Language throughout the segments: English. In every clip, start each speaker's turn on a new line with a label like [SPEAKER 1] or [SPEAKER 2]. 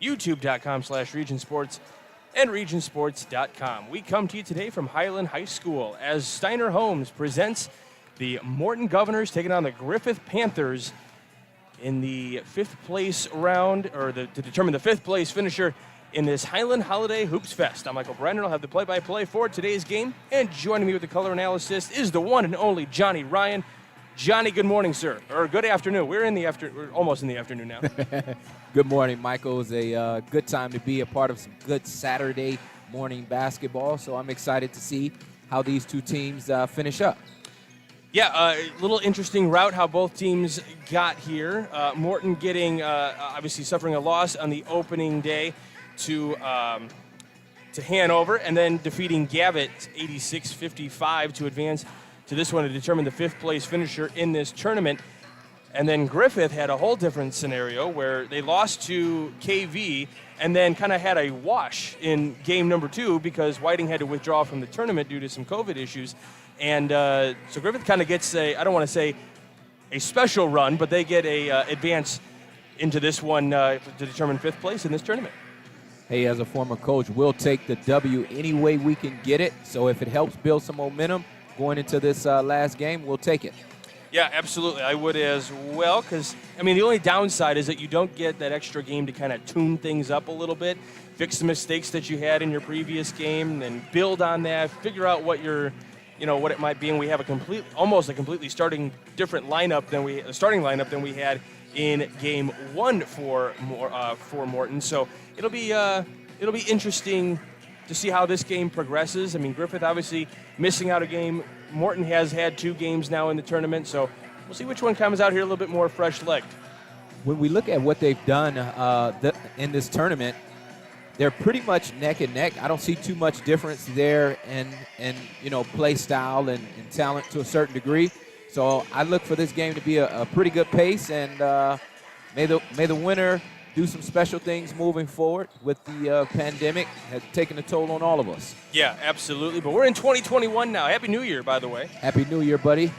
[SPEAKER 1] youtube.com/regionsports, and regionsports.com. We come to you today from Highland High School as Steiner Homes presents the Morton Governors taking on the Griffith Panthers in the fifth place round, or to determine the fifth place finisher in this Highland Holiday Hoopfest. I'm Michael Brennan. I'll have the play-by-play for today's game, and joining me with the color analysis is the one and only Johnny Ryan. Johnny, good morning, sir, or good afternoon. We're almost in the afternoon now.
[SPEAKER 2] Good morning, Michael. It's a good time to be a part of some good Saturday morning basketball, so I'm excited to see how these two teams finish up.
[SPEAKER 1] Yeah, a little interesting route how both teams got here. Morton getting, obviously suffering a loss on the opening day to Hanover, and then defeating Gavitt 86-55 to advance to this one to determine the fifth place finisher in this tournament. And then Griffith had a whole different scenario where they lost to KV and then kind of had a wash in game number 2 because Whiting had to withdraw from the tournament due to some COVID issues. And so Griffith kind of gets I don't want to say a special run, but they get a advance into this one to determine fifth place in this tournament.
[SPEAKER 2] Hey, as a former coach, we'll take the W any way we can get it. So if it helps build some momentum going into this last game, we'll take it.
[SPEAKER 1] Yeah, absolutely. I would as well because, I mean, the only downside is that you don't get that extra game to kind of tune things up a little bit, fix the mistakes that you had in your previous game, and build on that, figure out what what it might be. And we have almost a completely starting lineup than we had in game 1 for Morton. So it'll be interesting to see how this game progresses. I mean, Griffith obviously missing out a game. Morton has had 2 games now in the tournament, so we'll see which one comes out here a little bit more fresh-legged. When
[SPEAKER 2] we look at what they've done in this tournament, they're pretty much neck and neck. I don't see too much difference there in play style and talent to a certain degree. So I look for this game to be a pretty good pace, and may the winner do some special things moving forward with the pandemic has taken a toll on all of us.
[SPEAKER 1] Yeah, absolutely. But we're in 2021 now. Happy New Year, by the way.
[SPEAKER 2] Happy New Year, buddy.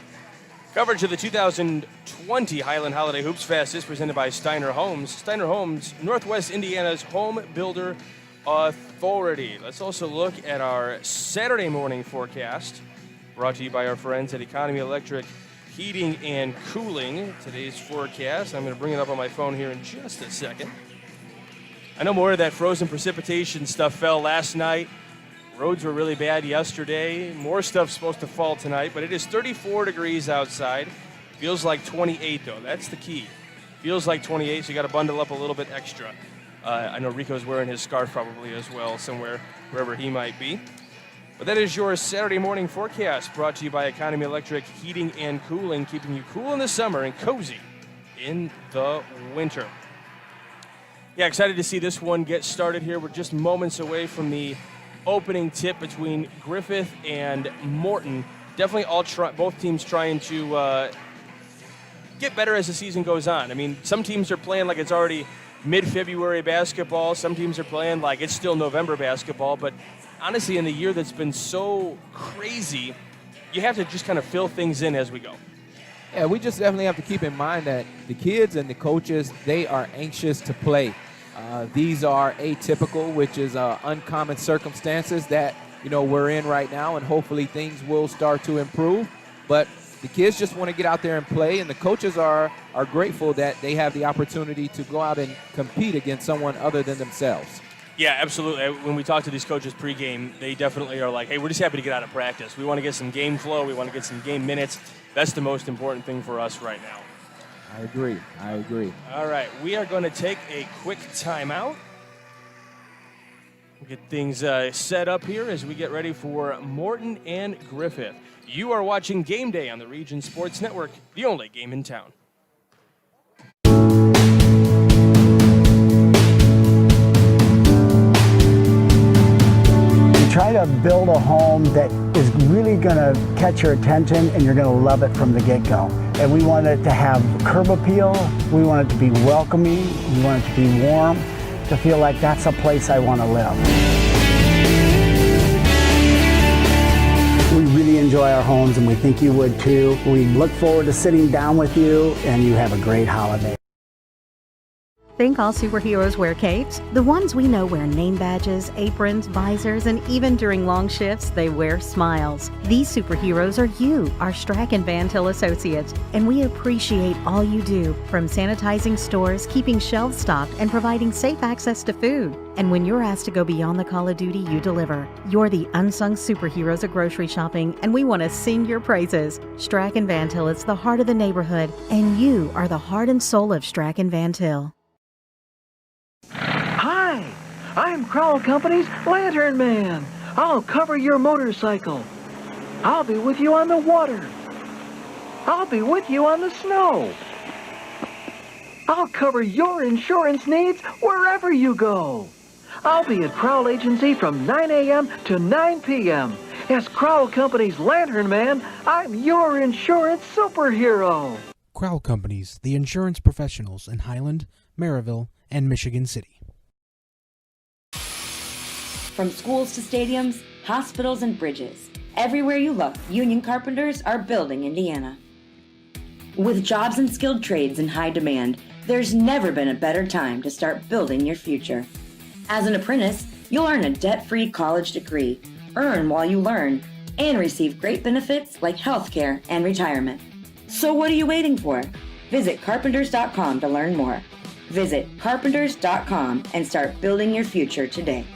[SPEAKER 1] Coverage of the 2020 Highland Holiday Hoopfest is presented by Steiner Homes. Steiner Homes, Northwest Indiana's home builder authority. Let's also look at our Saturday morning forecast, brought to you by our friends at Economy Electric Heating and Cooling. Today's forecast, I'm going to bring it up on my phone here in just a second. I know more of that frozen precipitation stuff fell last night. Roads were really bad yesterday. More stuff's supposed to fall tonight, but it is 34 degrees outside. Feels like 28, though. That's the key. Feels like 28, so you got to bundle up a little bit extra. I know Rico's wearing his scarf probably as well somewhere, wherever he might be. But that is your Saturday morning forecast, brought to you by Economy Electric Heating and Cooling, keeping you cool in the summer and cozy in the winter. Yeah, excited to see this one get started here. We're just moments away from the opening tip between Griffith and Morton. Definitely both teams trying to get better as the season goes on. I mean, some teams are playing like it's already mid-February basketball. Some teams are playing like it's still November basketball, but honestly, in the year that's been so crazy, you have to just kind of fill things in as we go.
[SPEAKER 2] Yeah, we just definitely have to keep in mind that the kids and the coaches, they are anxious to play. These are atypical, which is uncommon circumstances that, we're in right now, and hopefully things will start to improve. But the kids just want to get out there and play, and the coaches are grateful that they have the opportunity to go out and compete against someone other than themselves.
[SPEAKER 1] Yeah, absolutely. When we talk to these coaches pregame, they definitely are like, hey, we're just happy to get out of practice. We want to get some game flow. We want to get some game minutes. That's the most important thing for us right now.
[SPEAKER 2] I agree.
[SPEAKER 1] All right, we are going to take a quick timeout. Get things set up here as we get ready for Morton and Griffith. You are watching Game Day on the Region Sports Network, the only game in town.
[SPEAKER 3] Try to build a home that is really going to catch your attention and you're going to love it from the get-go. And we want it to have curb appeal. We want it to be welcoming. We want it to be warm, to feel like that's a place I want to live. We really enjoy our homes and we think you would too. We look forward to sitting down with you and you have a great holiday.
[SPEAKER 4] Think all superheroes wear capes? The ones we know wear name badges, aprons, visors, and even during long shifts, they wear smiles. These superheroes are you, our Strack and Van Til associates, and we appreciate all you do, from sanitizing stores, keeping shelves stocked, and providing safe access to food. And when you're asked to go beyond the call of duty, you deliver. You're the unsung superheroes of grocery shopping, and we want to sing your praises. Strack and Van Til is the heart of the neighborhood, and you are the heart and soul of Strack and Van Til.
[SPEAKER 5] Hi, I'm Crowell Company's Lantern Man. I'll cover your motorcycle. I'll be with you on the water. I'll be with you on the snow. I'll cover your insurance needs wherever you go. I'll be at Crowell Agency from 9 a.m. to 9 p.m. As Crowell Company's Lantern Man, I'm your insurance superhero.
[SPEAKER 6] Crowell Companies, the insurance professionals in Highland, Maryville, and Michigan City.
[SPEAKER 7] From schools to stadiums, hospitals, and bridges, everywhere you look, union carpenters are building Indiana. With jobs and skilled trades in high demand, there's never been a better time to start building your future. As an apprentice, you'll earn a debt-free college degree, earn while you learn, and receive great benefits like healthcare and retirement. So what are you waiting for? Visit carpenters.com to learn more. Visit carpenters.com and start building your future today.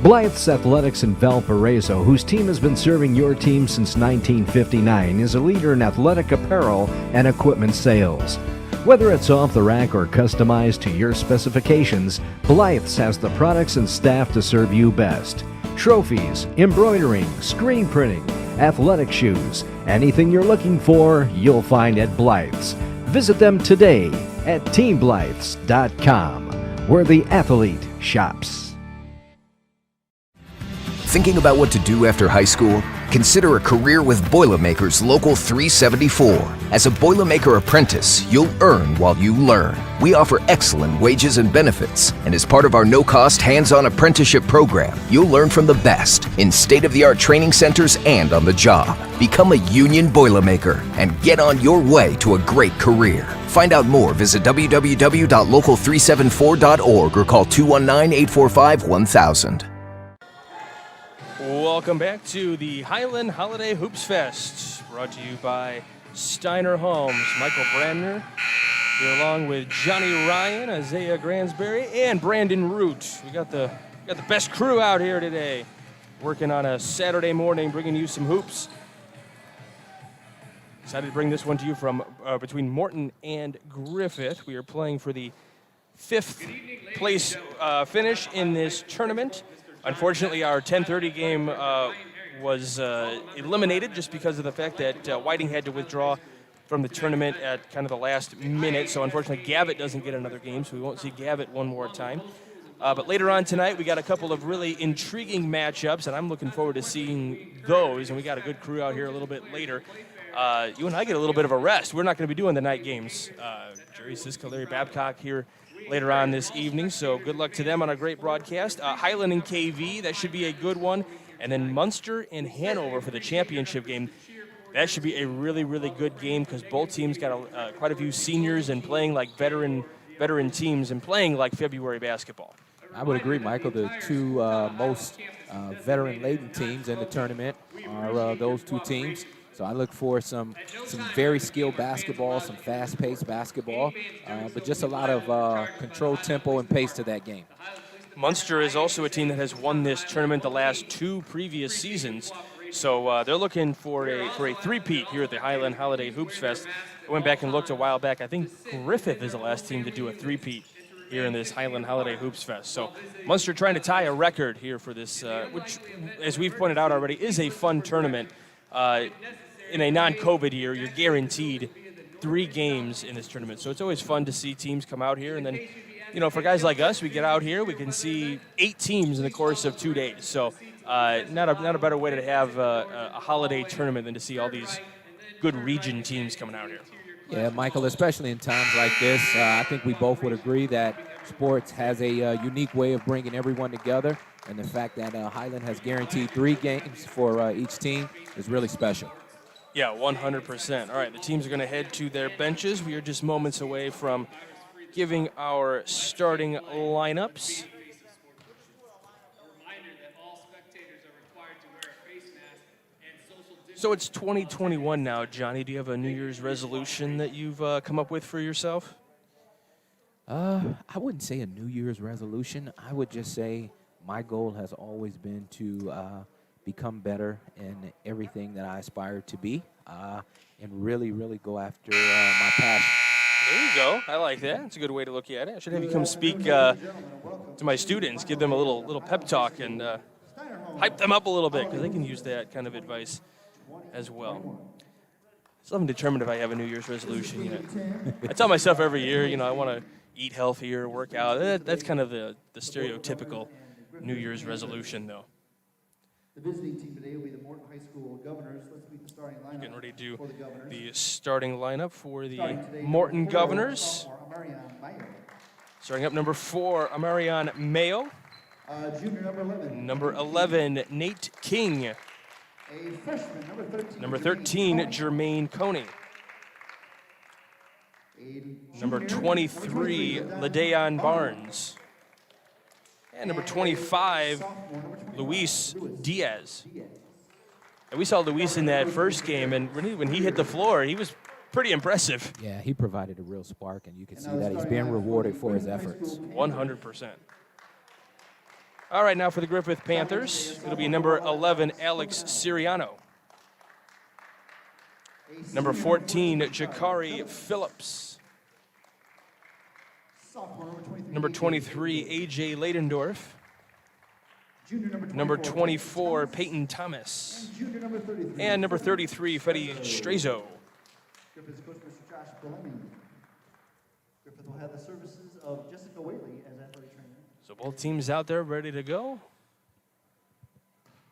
[SPEAKER 8] Blythe's Athletics in Valparaiso, whose team has been serving your team since 1959, is a leader in athletic apparel and equipment sales. Whether it's off the rack or customized to your specifications, Blythe's has the products and staff to serve you best. Trophies, embroidering, screen printing, athletic shoes, anything you're looking for, you'll find at Blythe's. Visit them today at teamblythes.com, where the athlete shops.
[SPEAKER 9] Thinking about what to do after high school? Consider a career with Boilermakers Local 374. As a Boilermaker apprentice, you'll earn while you learn. We offer excellent wages and benefits, and as part of our no-cost hands-on apprenticeship program, you'll learn from the best in state-of-the-art training centers and on the job. Become a union Boilermaker and get on your way to a great career. Find out more, visit www.local374.org or call 219-845-1000.
[SPEAKER 1] Welcome back to the Highland Holiday Hoopfest, brought to you by Steiner Homes. Michael Brandner here along with Johnny Ryan, Isaiah Gransberry, and Brandon Root. We got the best crew out here today, working on a Saturday morning, bringing you some hoops. Excited to bring this one to you from between Morton and Griffith. We are playing for the 5th place finish in this tournament. Unfortunately, our 10:30 game was eliminated just because of the fact that Whiting had to withdraw from the tournament at kind of the last minute. So unfortunately, Gavitt doesn't get another game, so we won't see Gavitt one more time. But later on tonight, we got a couple of really intriguing matchups, and I'm looking forward to seeing those. And we got a good crew out here a little bit later. You and I get a little bit of a rest. We're not going to be doing the night games. Jerry Siska, Larry Babcock here later on this evening, so good luck to them on a great broadcast. Highland and KV, that should be a good one. And then Munster and Hanover for the championship game. That should be a really, really good game because both teams got quite a few seniors and playing like veteran teams and playing like February basketball.
[SPEAKER 2] I would agree, Michael. The two most veteran-laden teams in the tournament are those two teams. So I look for some very skilled basketball, some fast-paced basketball, but just a lot of controlled tempo and pace to that game.
[SPEAKER 1] Munster is also a team that has won this tournament the last 2 previous seasons. So they're looking for a three-peat here at the Highland Holiday Hoopfest. I went back and looked a while back. I think Griffith is the last team to do a three-peat here in this Highland Holiday Hoopfest. So Munster trying to tie a record here for this, which, as we've pointed out already, is a fun tournament. In a non-COVID year, you're guaranteed 3 games in this tournament. So it's always fun to see teams come out here. And then, you know, for guys like us, we get out here, we can see 8 teams in the course of 2 days. So not a better way to have a holiday tournament than to see all these good region teams coming out here.
[SPEAKER 2] Yeah, Michael, especially in times like this, I think we both would agree that sports has a unique way of bringing everyone together. And the fact that Highland has guaranteed 3 games for each team is really special.
[SPEAKER 1] Yeah, 100%. All right, the teams are going to head to their benches. We are just moments away from giving our starting lineups. So it's 2021 now, Johnny. Do you have a New Year's resolution that you've come up with for yourself?
[SPEAKER 2] I wouldn't say a New Year's resolution. I would just say my goal has always been to become better in everything that I aspire to be, and really, really go after my passion.
[SPEAKER 1] There you go. I like that. It's a good way to look at it. I should have you come speak to my students, give them a little pep talk, and hype them up a little bit, because they can use that kind of advice as well. Still haven't determined if I have a New Year's resolution yet. I tell myself every year, I want to eat healthier, work out. That's kind of the stereotypical New Year's resolution, though.
[SPEAKER 10] The visiting team today will be the Morton High School Governors. Let's meet the starting lineup.
[SPEAKER 1] Getting ready to do the starting lineup for the Morton Governors. Starting up number 4, Amarion Mayo.
[SPEAKER 10] Junior number 11.
[SPEAKER 1] Number 11, Nate King.
[SPEAKER 10] A freshman,
[SPEAKER 1] Number 13, Jermaine Coney. Number 23, Ladeon Barnes. And number 25, Luis Diaz. And we saw Luis in that first game, and when he hit the floor, he was pretty impressive.
[SPEAKER 2] Yeah, he provided a real spark, and you can see that he's being rewarded for his efforts.
[SPEAKER 1] 100%. All right, now for the Griffith Panthers, it'll be number 11, Alex Siriano. Number 14, Jakari Phillips. Number 23, A.J. Leidendorf. Number 24, Peyton Thomas. And number 33, Fetty Strazo.
[SPEAKER 10] Griffith's coach, Mr. Josh Bellamy. Griffith will have the services of Jessica Whaley as athletic trainer.
[SPEAKER 1] So both teams out there ready to go.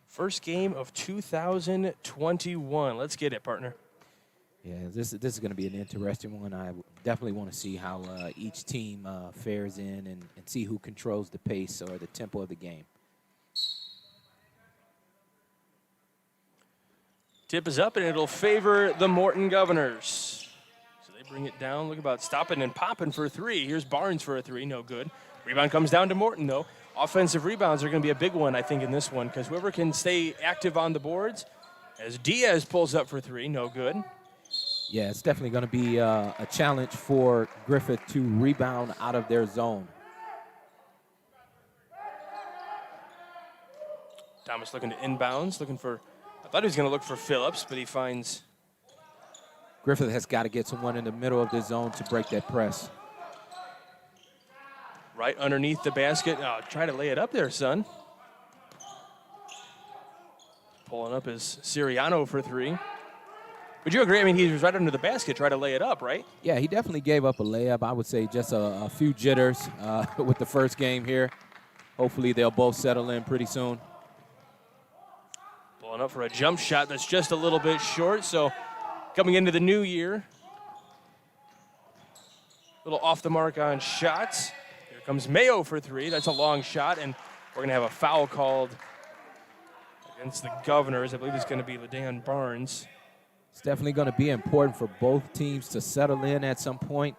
[SPEAKER 1] First game of 2021. Let's get it, partner.
[SPEAKER 2] Yeah, this is going to be an interesting one. I definitely want to see how each team fares in and see who controls the pace or the tempo of the game.
[SPEAKER 1] Tip is up, and it'll favor the Morton Governors. So they bring it down. Look about stopping and popping for a 3. Here's Barnes for a 3. No good. Rebound comes down to Morton, though. Offensive rebounds are going to be a big one, I think, in this one, because whoever can stay active on the boards, as Diaz pulls up for 3. No good.
[SPEAKER 2] Yeah, it's definitely going to be a challenge for Griffith to rebound out of their zone.
[SPEAKER 1] Thomas looking to inbounds, looking for, I thought he was going to look for Phillips, but he finds.
[SPEAKER 2] Griffith has got to get someone in the middle of the zone to break that press.
[SPEAKER 1] Right underneath the basket. Oh, try to lay it up there, son. Pulling up is Siriano for 3. Would you agree? I mean, he was right under the basket, try to lay it up, right?
[SPEAKER 2] Yeah, he definitely gave up a layup. I would say just a few jitters with the first game here. Hopefully they'll both settle in pretty soon.
[SPEAKER 1] Pulling up for a jump shot that's just a little bit short. So coming into the new year, a little off the mark on shots. Here comes Mayo for 3. That's a long shot, and we're going to have a foul called against the Governors. I believe it's going to be Ladeon Barnes.
[SPEAKER 2] It's definitely going to be important for both teams to settle in at some point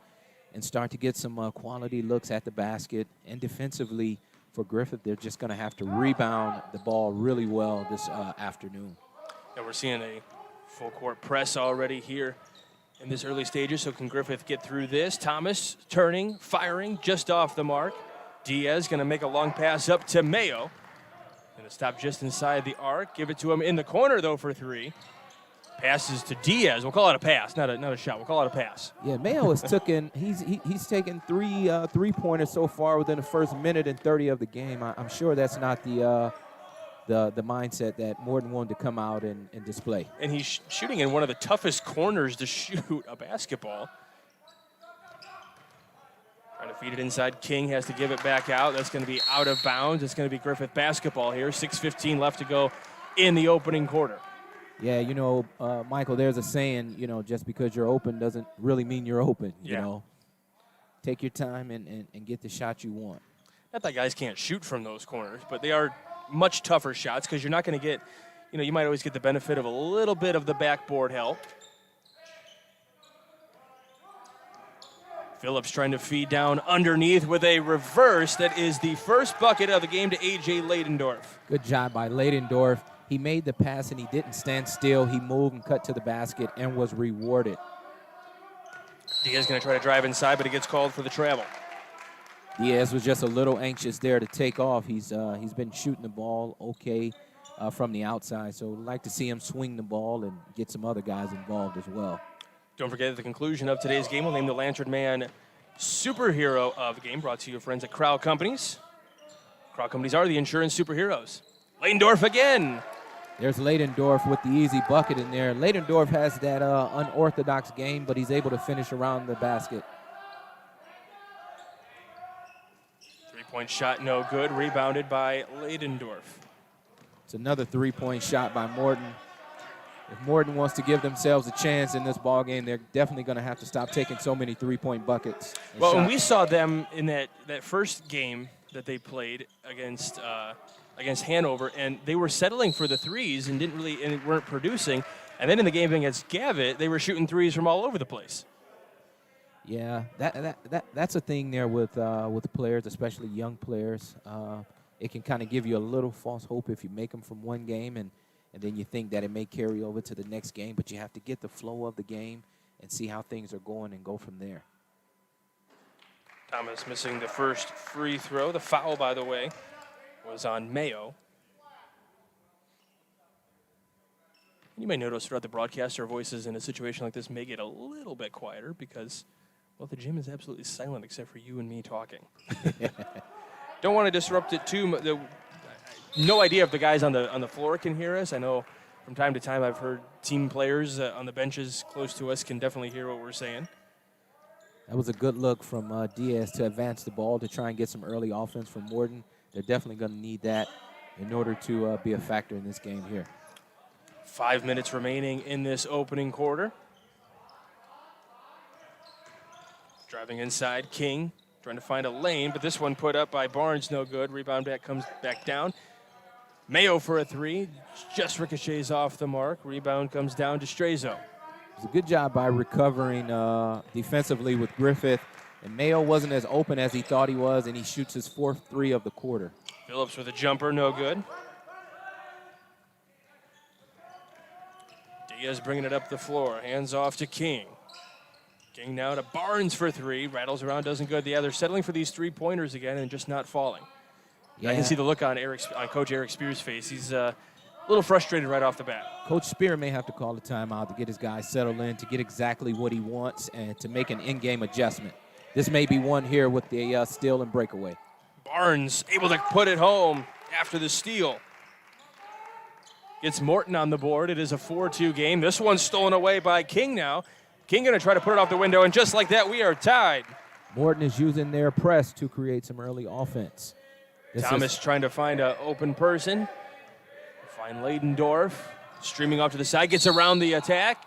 [SPEAKER 2] and start to get some quality looks at the basket. And defensively, for Griffith, they're just going to have to rebound the ball really well this afternoon.
[SPEAKER 1] Yeah, we're seeing a full court press already here in this early stages. So can Griffith get through this? Thomas turning, firing, just off the mark. Diaz going to make a long pass up to Mayo. Going to stop just inside the arc. Give it to him in the corner, though, for 3. Passes to Diaz. We'll call it a pass, not a shot. We'll call it a pass.
[SPEAKER 2] Yeah, Mayo has taken he's taken 3 3-pointers so far within the first minute and 30 of the game. I'm sure that's not the mindset that Morton wanted to come out and display.
[SPEAKER 1] And he's shooting in one of the toughest corners to shoot a basketball. Trying to feed it inside. King has to give it back out. That's going to be out of bounds. It's going to be Griffith basketball here. 6:15 left to go in the opening quarter.
[SPEAKER 2] Yeah, Michael, there's a saying, just because you're open doesn't really mean you're open, you know. Take your time and get the shot you want.
[SPEAKER 1] Not that guys can't shoot from those corners, but they are much tougher shots because you're not going to get, you might always get the benefit of a little bit of the backboard help. Phillips trying to feed down underneath with a reverse. That is the first bucket of the game to A.J. Ladendorf.
[SPEAKER 2] Good job by Ladendorf. He made the pass and he didn't stand still. He moved and cut to the basket and was rewarded.
[SPEAKER 1] Diaz going to try to drive inside, but he gets called for the travel.
[SPEAKER 2] Diaz was just a little anxious there to take off. He's been shooting the ball okay from the outside, so I'd like to see him swing the ball and get some other guys involved as well.
[SPEAKER 1] Don't forget, at the conclusion of today's game, we'll name the Lantern Man Superhero of the game, brought to you friends at Crowd Companies. Crowd Companies are the insurance superheroes. Ladendorf again.
[SPEAKER 2] There's Ladendorf with the easy bucket in there. Ladendorf has that unorthodox game, but he's able to finish around the basket.
[SPEAKER 1] Three-point shot, no good. Rebounded by Ladendorf.
[SPEAKER 2] It's another three-point shot by Morton. If Morton wants to give themselves a chance in this ball game, they're definitely going to have to stop taking so many three-point buckets.
[SPEAKER 1] Well, when we saw them in that first game that they played against Hanover, and they were settling for the threes and weren't producing. And then in the game against Gavitt, they were shooting threes from all over the place.
[SPEAKER 2] Yeah, that's a thing there with the players, especially young players. It can kind of give you a little false hope if you make them from one game and then you think that it may carry over to the next game, but you have to get the flow of the game and see how things are going and go from there.
[SPEAKER 1] Thomas missing the first free throw. The foul, by the way, was on Mayo. You may notice throughout the broadcast our voices in a situation like this may get a little bit quieter because, well, the gym is absolutely silent except for you and me talking. Don't want to disrupt it too much. No idea if the guys on the floor can hear us. I know from time to time I've heard team players on the benches close to us can definitely hear what we're saying.
[SPEAKER 2] That was a good look from Diaz to advance the ball to try and get some early offense from Morton. They're definitely going to need that in order to be a factor in this game here.
[SPEAKER 1] 5 minutes remaining in this opening quarter. Driving inside, King trying to find a lane, but this one put up by Barnes, no good. Rebound back comes back down. Mayo for a three, just ricochets off the mark. Rebound comes down to Strezzo.
[SPEAKER 2] It was a good job by recovering defensively with Griffith. And Mayo wasn't as open as he thought he was, and he shoots his fourth three of the quarter.
[SPEAKER 1] Phillips with a jumper, no good. Diaz bringing it up the floor. Hands off to King. King now to Barnes for three. Rattles around, doesn't good. The other settling for these three-pointers again and just not falling. Yeah. I can see the look on Coach Eric Spear's face. He's a little frustrated right off the bat.
[SPEAKER 2] Coach Spear may have to call a timeout to get his guys settled in, to get exactly what he wants, and to make an in-game adjustment. This may be one here with the steal and breakaway.
[SPEAKER 1] Barnes able to put it home after the steal. Gets Morton on the board. It is a 4-2 game. This one's stolen away by King now. King going to try to put it off the window, and just like that, we are tied.
[SPEAKER 2] Morton is using their press to create some early offense.
[SPEAKER 1] Thomas trying to find an open person. Find Ladendorf. Streaming off to the side. Gets around the attack.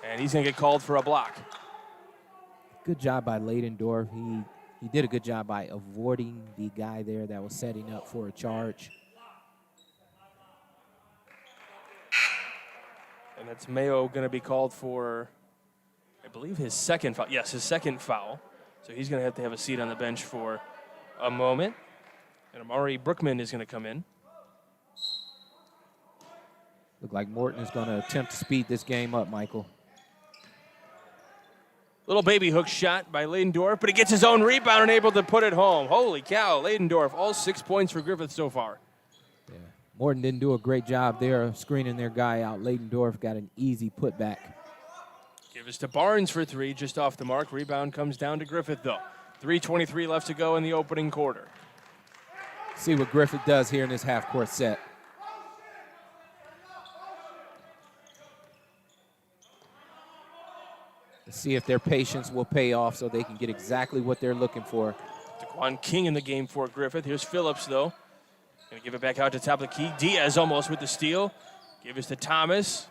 [SPEAKER 1] And he's going to get called for a block.
[SPEAKER 2] Good job by Ladendorf. He did a good job by avoiding the guy there that was setting up for a charge.
[SPEAKER 1] And that's Mayo going to be called for, I believe, his second foul. Yes, his second foul. So he's going to have a seat on the bench for a moment. And Amari Brookman is going to come in.
[SPEAKER 2] Look like Morton is going to attempt to speed this game up, Michael.
[SPEAKER 1] Little baby hook shot by Ladendorf, but he gets his own rebound and able to put it home. Holy cow, Ladendorf, all 6 points for Griffith so far.
[SPEAKER 2] Yeah. Morton didn't do a great job there of screening their guy out. Ladendorf got an easy putback.
[SPEAKER 1] Give us to Barnes for three, just off the mark. Rebound comes down to Griffith, though. 3:23 left to go in the opening quarter.
[SPEAKER 2] See what Griffith does here in this half-court set. Let's see if their patience will pay off so they can get exactly what they're looking for.
[SPEAKER 1] DeQuan King in the game for Griffith. Here's Phillips, though. Going to give it back out to top of the key. Diaz almost with the steal. Give us to Thomas.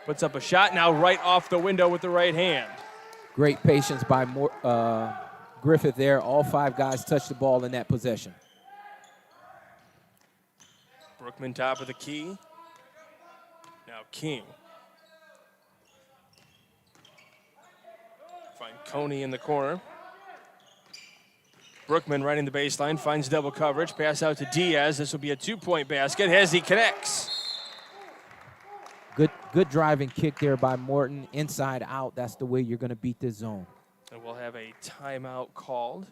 [SPEAKER 1] Puts up a shot now right off the window with the right hand.
[SPEAKER 2] Great patience by Griffith there. All five guys touched the ball in that possession.
[SPEAKER 1] Brookman top of the key. Now King. Coney in the corner. Brookman running the baseline, finds double coverage. Pass out to Diaz. This will be a 2-point basket as he connects.
[SPEAKER 2] Good driving kick there by Morton. Inside out, that's the way you're going to beat this zone.
[SPEAKER 1] And we'll have a timeout called.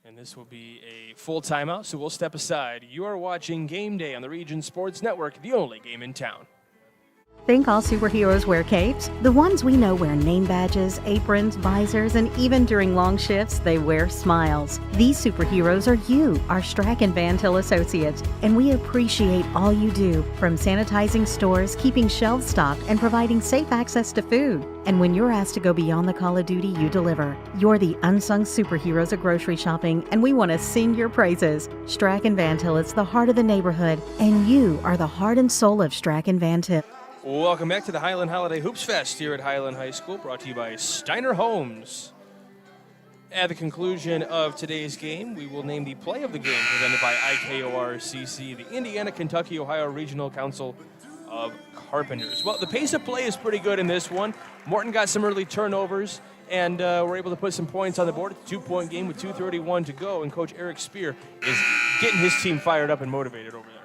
[SPEAKER 1] And this will be a full timeout, so we'll step aside. You are watching Game Day on the Region Sports Network, the only game in town.
[SPEAKER 4] Think all superheroes wear capes? The ones we know wear name badges, aprons, visors, and even during long shifts, they wear smiles. These superheroes are you, our Strack and Van Til associates, and we appreciate all you do, from sanitizing stores, keeping shelves stocked, and providing safe access to food. And when you're asked to go beyond the call of duty, you deliver. You're the unsung superheroes of grocery shopping, and we want to sing your praises. Strack and Van Til is the heart of the neighborhood, and you are the heart and soul of Strack and Van Til.
[SPEAKER 1] Welcome back to the Highland Holiday Hoopfest here at Highland High School, brought to you by Steiner Homes. At the conclusion of today's game, we will name the play of the game presented by IKORCC, the Indiana, Kentucky, Ohio Regional Council of Carpenters. Well, the pace of play is pretty good in this one. Morton got some early turnovers, and we're able to put some points on the board. It's a 2-point game with 2:31 to go, and Coach Eric Spear is getting his team fired up and motivated over there.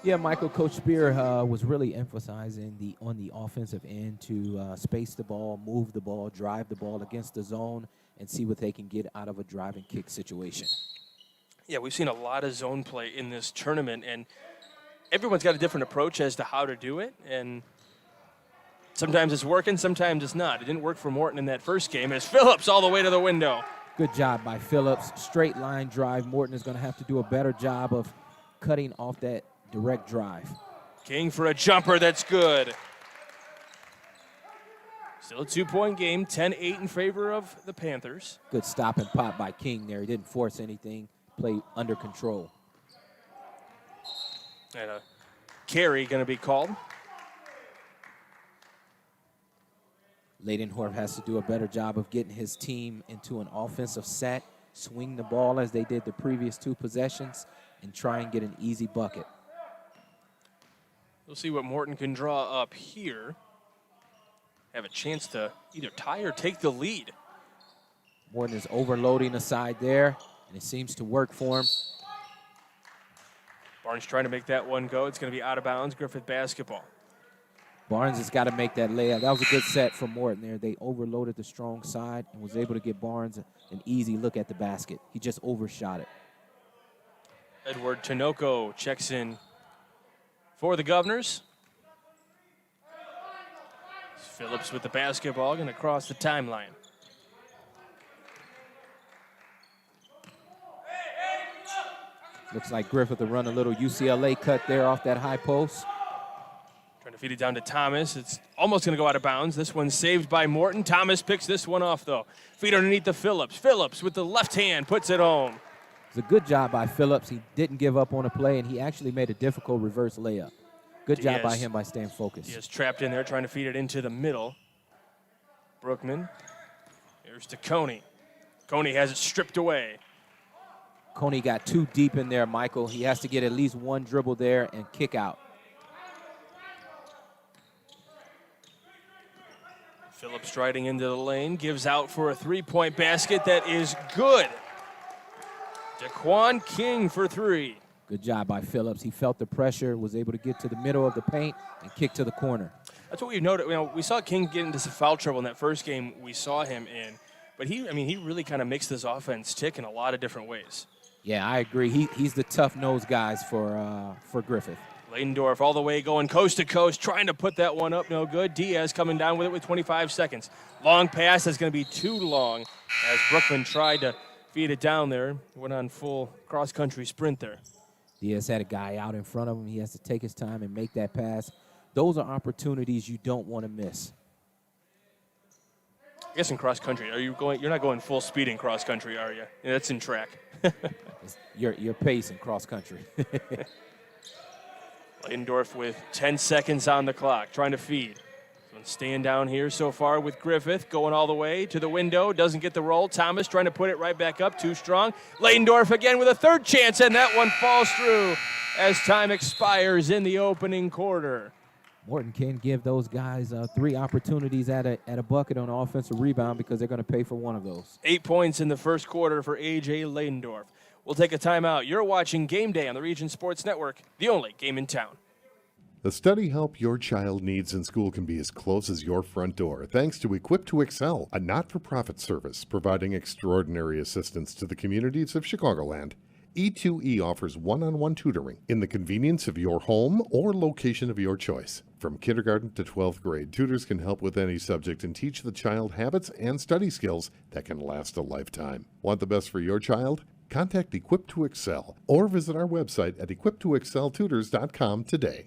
[SPEAKER 2] Yeah, Michael, Coach Spear was really emphasizing on the offensive end to space the ball, move the ball, drive the ball against the zone, and see what they can get out of a drive and kick situation.
[SPEAKER 1] Yeah, we've seen a lot of zone play in this tournament, and everyone's got a different approach as to how to do it, and sometimes it's working, sometimes it's not. It didn't work for Morton in that first game as Phillips all the way to the window.
[SPEAKER 2] Good job by Phillips. Straight line drive. Morton is going to have to do a better job of cutting off that direct drive.
[SPEAKER 1] King for a jumper, that's good. Still a 2-point game, 10-8 in favor of the Panthers.
[SPEAKER 2] Good stop and pop by King there. He didn't force anything, play under control.
[SPEAKER 1] And a carry going to be called.
[SPEAKER 2] Leidenhorf has to do a better job of getting his team into an offensive set, swing the ball as they did the previous 2 possessions, and try and get an easy bucket.
[SPEAKER 1] We'll see what Morton can draw up here. Have a chance to either tie or take the lead.
[SPEAKER 2] Morton is overloading the side there, and it seems to work for him.
[SPEAKER 1] Barnes trying to make that one go. It's going to be out of bounds. Griffith basketball.
[SPEAKER 2] Barnes has got to make that layup. That was a good set from Morton there. They overloaded the strong side and was able to get Barnes an easy look at the basket. He just overshot it.
[SPEAKER 1] Edward Tinoco checks in for the Governors. Phillips with the basketball, going to cross the timeline.
[SPEAKER 2] Looks like Griffith will run a little UCLA cut there off that high post.
[SPEAKER 1] Trying to feed it down to Thomas. It's almost going to go out of bounds. This one's saved by Morton. Thomas picks this one off, though. Feed underneath to Phillips. Phillips with the left hand puts it home.
[SPEAKER 2] It's a good job by Phillips. He didn't give up on a play, and he actually made a difficult reverse layup. Good job by him by staying focused.
[SPEAKER 1] He is trapped in there trying to feed it into the middle. Brookman. Here's to Coney. Coney has it stripped away.
[SPEAKER 2] Coney got too deep in there, Michael. He has to get at least one dribble there and kick out.
[SPEAKER 1] Phillips striding into the lane, gives out for a 3-point basket that is good. Daquan King for 3.
[SPEAKER 2] Good job by Phillips. He felt the pressure, was able to get to the middle of the paint and kick to the corner.
[SPEAKER 1] That's what we've noted. You know, we saw King get into some foul trouble in that first game we saw him in. But he really kind of makes this offense tick in a lot of different ways.
[SPEAKER 2] Yeah, I agree. He's the tough-nosed guys for Griffith.
[SPEAKER 1] Leidendorf all the way going coast to coast, trying to put that one up, no good. Diaz coming down with it with 25 seconds. Long pass that's going to be too long as Brookman tried to feed it down there. Went on full cross-country sprint there.
[SPEAKER 2] Diaz had a guy out in front of him. He has to take his time and make that pass. Those are opportunities you don't want to miss.
[SPEAKER 1] I guess in cross-country, you're not going full speed in cross-country, are you? Yeah, that's in track.
[SPEAKER 2] your pace in cross-country.
[SPEAKER 1] Leidendorf with 10 seconds on the clock, trying to feed. Staying down here so far with Griffith, going all the way to the window, doesn't get the roll. Thomas trying to put it right back up, too strong. Leidendorf again with a third chance, and that one falls through as time expires in the opening quarter.
[SPEAKER 2] Morton can give those guys 3 opportunities at a bucket on offensive rebound because they're going to pay for one of those.
[SPEAKER 1] 8 points in the first quarter for A.J. Ladendorf. We'll take a timeout. You're watching Game Day on the Region Sports Network, the only game in town.
[SPEAKER 11] The study help your child needs in school can be as close as your front door, thanks to Equip to Excel, a not-for-profit service providing extraordinary assistance to the communities of Chicagoland. E2E offers one-on-one tutoring in the convenience of your home or location of your choice. From kindergarten to 12th grade, tutors can help with any subject and teach the child habits and study skills that can last a lifetime. Want the best for your child? Contact Equip to Excel or visit our website at equiptoexceltutors.com today.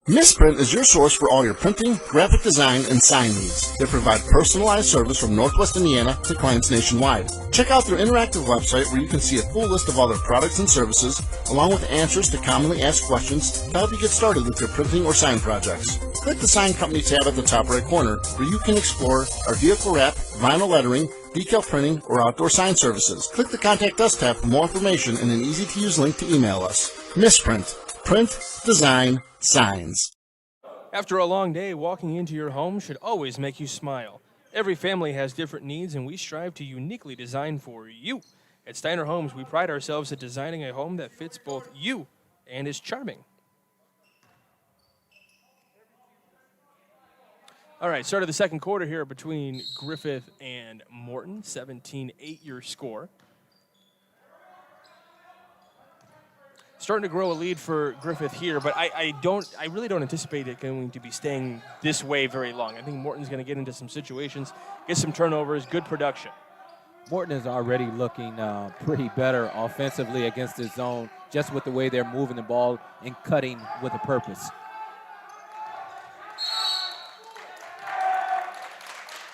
[SPEAKER 12] Misprint is your source for all your printing, graphic design, and sign needs. They provide personalized service from Northwest Indiana to clients nationwide. Check out their interactive website where you can see a full list of all their products and services, along with answers to commonly asked questions to help you get started with your printing or sign projects. Click the Sign Company tab at the top right corner where you can explore our vehicle wrap, vinyl lettering, decal printing, or outdoor sign services. Click the Contact Us tab for more information and an easy-to-use link to email us. Misprint. Print, design, signs.
[SPEAKER 1] After a long day, walking into your home should always make you smile. Every family has different needs, and we strive to uniquely design for you. At Steiner Homes, we pride ourselves at designing a home that fits both you and is charming. All right, start of the second quarter here between Griffith and Morton. 17-8 your score. Starting to grow a lead for Griffith here, but I really don't anticipate it going to be staying this way very long. I think Morton's going to get into some situations, get some turnovers, good production.
[SPEAKER 2] Morton is already looking pretty better offensively against his zone, just with the way they're moving the ball and cutting with a purpose.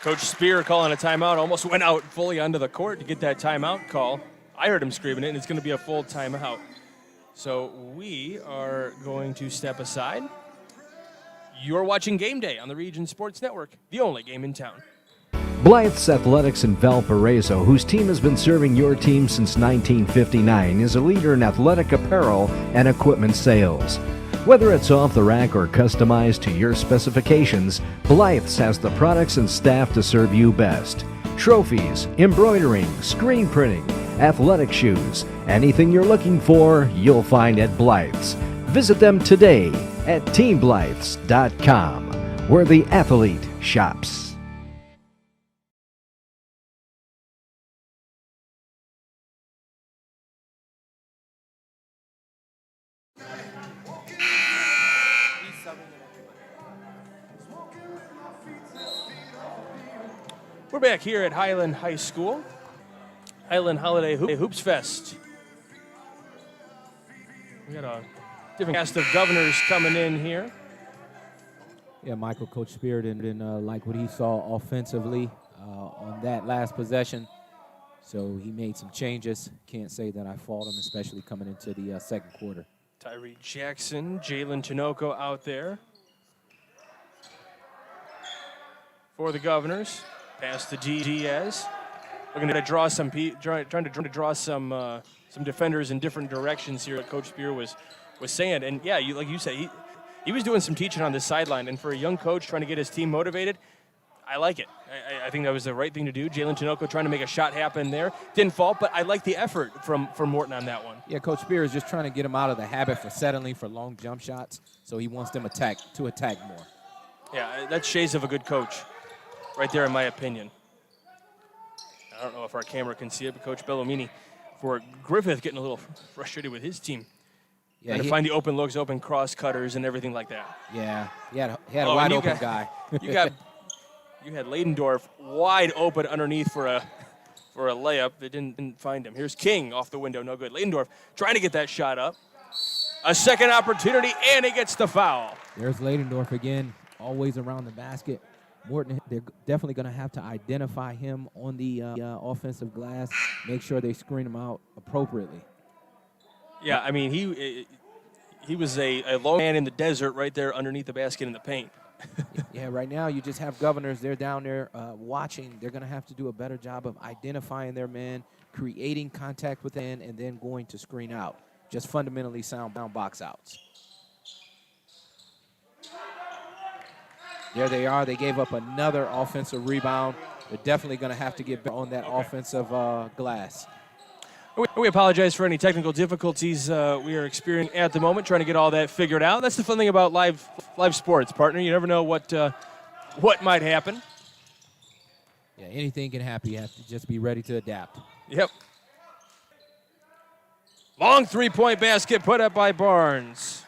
[SPEAKER 1] Coach Spear calling a timeout, almost went out fully onto the court to get that timeout call. I heard him screaming it, and it's going to be a full timeout. So we are going to step aside. You're watching Game Day on the Region Sports Network, the only game in town.
[SPEAKER 8] Blythe's Athletics in Valparaiso, whose team has been serving your team since 1959, is a leader in athletic apparel and equipment sales. Whether it's off the rack or customized to your specifications, Blythe's has the products and staff to serve you best. Trophies, embroidering, screen printing, athletic shoes, anything you're looking for, you'll find at Blythe's. Visit them today at teamblythes.com, where the athlete shops.
[SPEAKER 1] We're back here at Highland High School. Highland Holiday Hoopfest. We got a different cast of governors coming in here.
[SPEAKER 2] Yeah, Michael, Coach Spear didn't like what he saw offensively on that last possession, so he made some changes. Can't say that I fault him, especially coming into the second quarter.
[SPEAKER 1] Tyree Jackson, Jalen Tinoco out there for the Governors. Pass to Diaz. We're going to draw trying to draw some defenders in different directions here. What Coach Spear was saying, and yeah, like you said, he was doing some teaching on the sideline, and for a young coach trying to get his team motivated, I like it. I think that was the right thing to do. Jalen Tinoco trying to make a shot happen there, didn't fall, but I like the effort from Morton on that one.
[SPEAKER 2] Yeah, Coach Spear is just trying to get him out of the habit for settling for long jump shots, so he wants them to attack more.
[SPEAKER 1] Yeah, that's shades of a good coach, right there, in my opinion. I don't know if our camera can see it, but Coach Bellomini for Griffith getting a little frustrated with his team. Yeah, trying to find the open looks, open cross cutters, and everything like that.
[SPEAKER 2] Yeah, he had a wide open guy.
[SPEAKER 1] You had Ladendorf wide open underneath for a layup. They didn't find him. Here's King off the window, no good. Ladendorf trying to get that shot up. A second opportunity, and he gets the foul.
[SPEAKER 2] There's Ladendorf again, always around the basket. Morton, they're definitely going to have to identify him on the offensive glass, make sure they screen him out appropriately.
[SPEAKER 1] Yeah, I mean, he was a lone man in the desert right there underneath the basket in the paint.
[SPEAKER 2] Yeah, right now you just have Governors. They're down there watching. They're going to have to do a better job of identifying their man, creating contact with them, and then going to screen out. Just fundamentally sound box outs. There they are. They gave up another offensive rebound. They're definitely going to have to get back on that offensive glass.
[SPEAKER 1] We apologize for any technical difficulties we are experiencing at the moment, trying to get all that figured out. That's the fun thing about live sports, partner. You never know what might happen.
[SPEAKER 2] Yeah, anything can happen. You have to just be ready to adapt.
[SPEAKER 1] Yep. Long three-point basket put up by Barnes.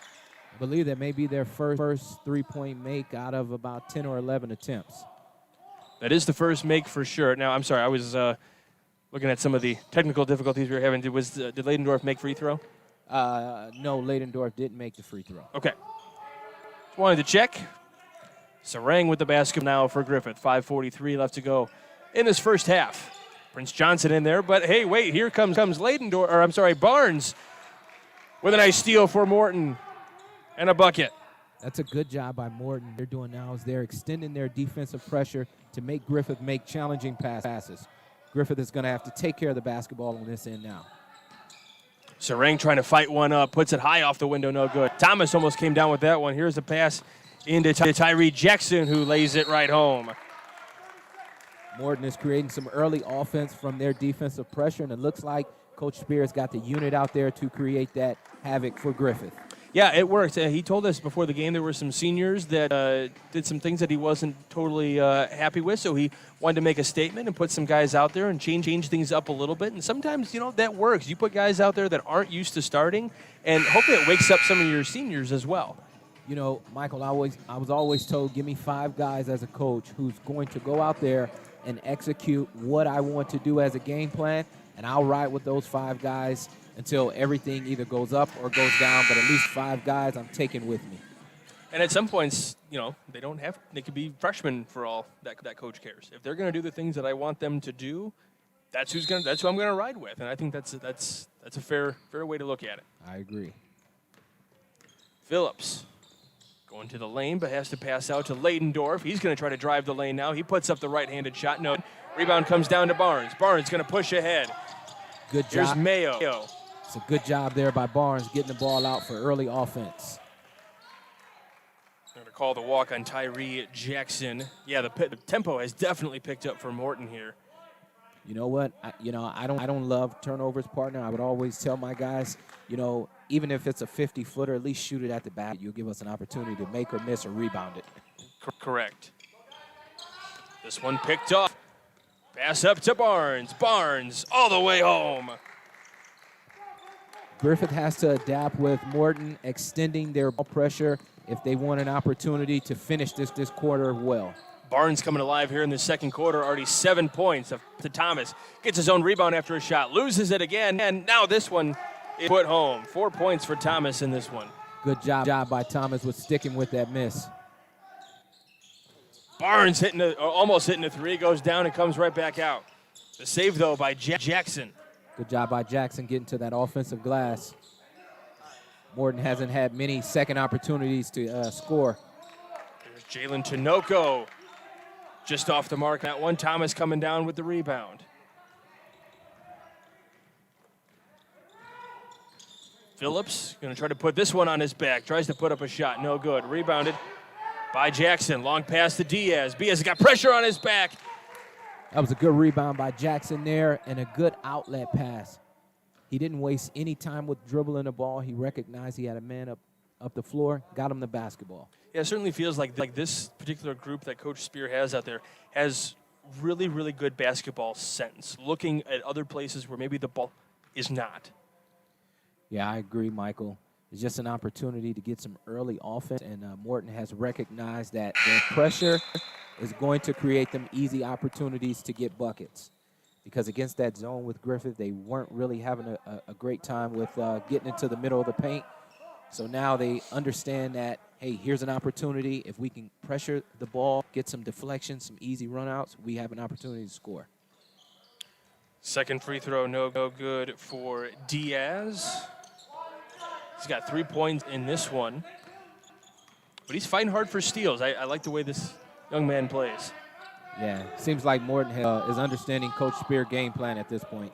[SPEAKER 2] I believe that may be their first three-point make out of about 10 or 11 attempts.
[SPEAKER 1] That is the first make for sure. Now, I'm sorry, I was looking at some of the technical difficulties we were having. Did Leidendorf make free throw?
[SPEAKER 2] No, Leidendorf didn't make the free throw.
[SPEAKER 1] Okay. Just wanted to check. Sarang with the basket now for Griffith. 5:43 left to go in this first half. Prince Johnson in there, but hey, wait, here comes Barnes with a nice steal for Morton and a bucket.
[SPEAKER 2] That's a good job by Morton. They're doing now is they're extending their defensive pressure to make Griffith make challenging passes. Griffith is going to have to take care of the basketball on this end now.
[SPEAKER 1] Sarang trying to fight one up, puts it high off the window, no good. Thomas almost came down with that one. Here's the pass into Tyree Jackson, who lays it right home.
[SPEAKER 2] Morton is creating some early offense from their defensive pressure, and it looks like Coach Spears got the unit out there to create that havoc for Griffith.
[SPEAKER 1] Yeah, it worked. He told us before the game there were some seniors that did some things that he wasn't totally happy with, so he wanted to make a statement and put some guys out there and change things up a little bit. And sometimes, that works. You put guys out there that aren't used to starting, and hopefully it wakes up some of your seniors as well.
[SPEAKER 2] Michael, I was always told, give me 5 guys as a coach who's going to go out there and execute what I want to do as a game plan, and I'll ride with those 5 guys until everything either goes up or goes down, but at least 5 guys I'm taking with me.
[SPEAKER 1] And at some points, they could be freshmen for all that coach cares. If they're going to do the things that I want them to do, that's who I'm going to ride with. And I think that's a fair way to look at it.
[SPEAKER 2] I agree.
[SPEAKER 1] Phillips going to the lane, but has to pass out to Leidendorf. He's going to try to drive the lane now. He puts up the right-handed shot. No. Rebound comes down to Barnes. Barnes going to push ahead.
[SPEAKER 2] Good job.
[SPEAKER 1] Here's Mayo.
[SPEAKER 2] It's a good job there by Barnes getting the ball out for early offense.
[SPEAKER 1] Going to call the walk on Tyree Jackson. Yeah, the tempo has definitely picked up for Morton here.
[SPEAKER 2] You know what? I don't love turnovers, partner. I would always tell my guys, even if it's a 50-footer, at least shoot it at the back. You'll give us an opportunity to make or miss or rebound it.
[SPEAKER 1] Correct. This one picked off. Pass up to Barnes. Barnes all the way home.
[SPEAKER 2] Griffith has to adapt with Morton extending their ball pressure if they want an opportunity to finish this quarter well.
[SPEAKER 1] Barnes coming alive here in the second quarter, already 7 points to Thomas. Gets his own rebound after a shot, loses it again, and now this one is put home. 4 points for Thomas in this one.
[SPEAKER 2] Good job by Thomas with sticking with that miss.
[SPEAKER 1] Barnes almost hitting a 3, goes down and comes right back out. The save, though, by Jackson.
[SPEAKER 2] Good job by Jackson getting to that offensive glass. Morton hasn't had many second opportunities to score.
[SPEAKER 1] There's Jalen Tinoco just off the mark. That one, Thomas coming down with the rebound. Phillips going to try to put this one on his back. Tries to put up a shot. No good. Rebounded by Jackson. Long pass to Diaz. Diaz got pressure on his back.
[SPEAKER 2] That was a good rebound by Jackson there and a good outlet pass. He didn't waste any time with dribbling the ball. He recognized he had a man up the floor, got him the basketball.
[SPEAKER 1] Yeah, it certainly feels like this particular group that Coach Spear has out there has really, really good basketball sense, looking at other places where maybe the ball is not.
[SPEAKER 2] Yeah, I agree, Michael. It's just an opportunity to get some early offense, and Morton has recognized that their pressure is going to create them easy opportunities to get buckets. Because against that zone with Griffith, they weren't really having a great time with getting into the middle of the paint. So now they understand that, hey, here's an opportunity. If we can pressure the ball, get some deflection, some easy runouts, we have an opportunity to score.
[SPEAKER 1] Second free throw, no good for Diaz. He's got 3 points in this one. But he's fighting hard for steals. I like the way this young man plays.
[SPEAKER 2] Yeah, seems like Morton is understanding Coach Spear's game plan at this point.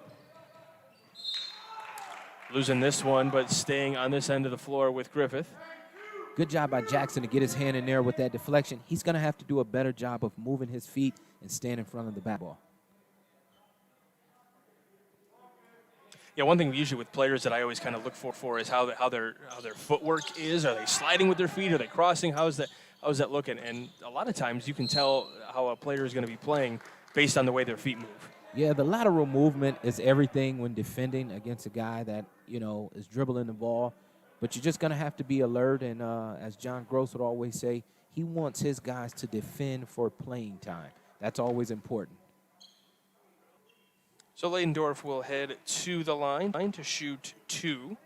[SPEAKER 1] Losing this one, but staying on this end of the floor with Griffith.
[SPEAKER 2] Good job by Jackson to get his hand in there with that deflection. He's going to have to do a better job of moving his feet and stand in front of the basketball.
[SPEAKER 1] Yeah, one thing usually with players that I always kind of look for is how their footwork is. Are they sliding with their feet? Are they crossing? How's that looking? And a lot of times you can tell how a player is going to be playing based on the way their feet move.
[SPEAKER 2] Yeah, the lateral movement is everything when defending against a guy that, is dribbling the ball. But you're just going to have to be alert, and as John Gross would always say, he wants his guys to defend for playing time. That's always important.
[SPEAKER 1] So Leidendorf will head to the line to shoot 2.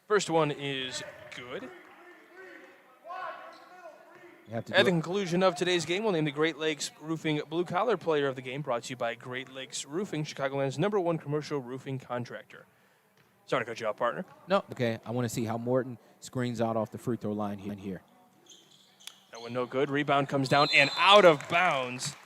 [SPEAKER 1] First one is good. At the conclusion of today's game, we'll name the Great Lakes Roofing Blue Collar Player of the Game, brought to you by Great Lakes Roofing, Chicagoland's #1 commercial roofing contractor. Sorry to cut you off, partner.
[SPEAKER 2] No. Okay, I want to see how Morton screens out off the free throw line here.
[SPEAKER 1] That one no good. Rebound comes down and out of bounds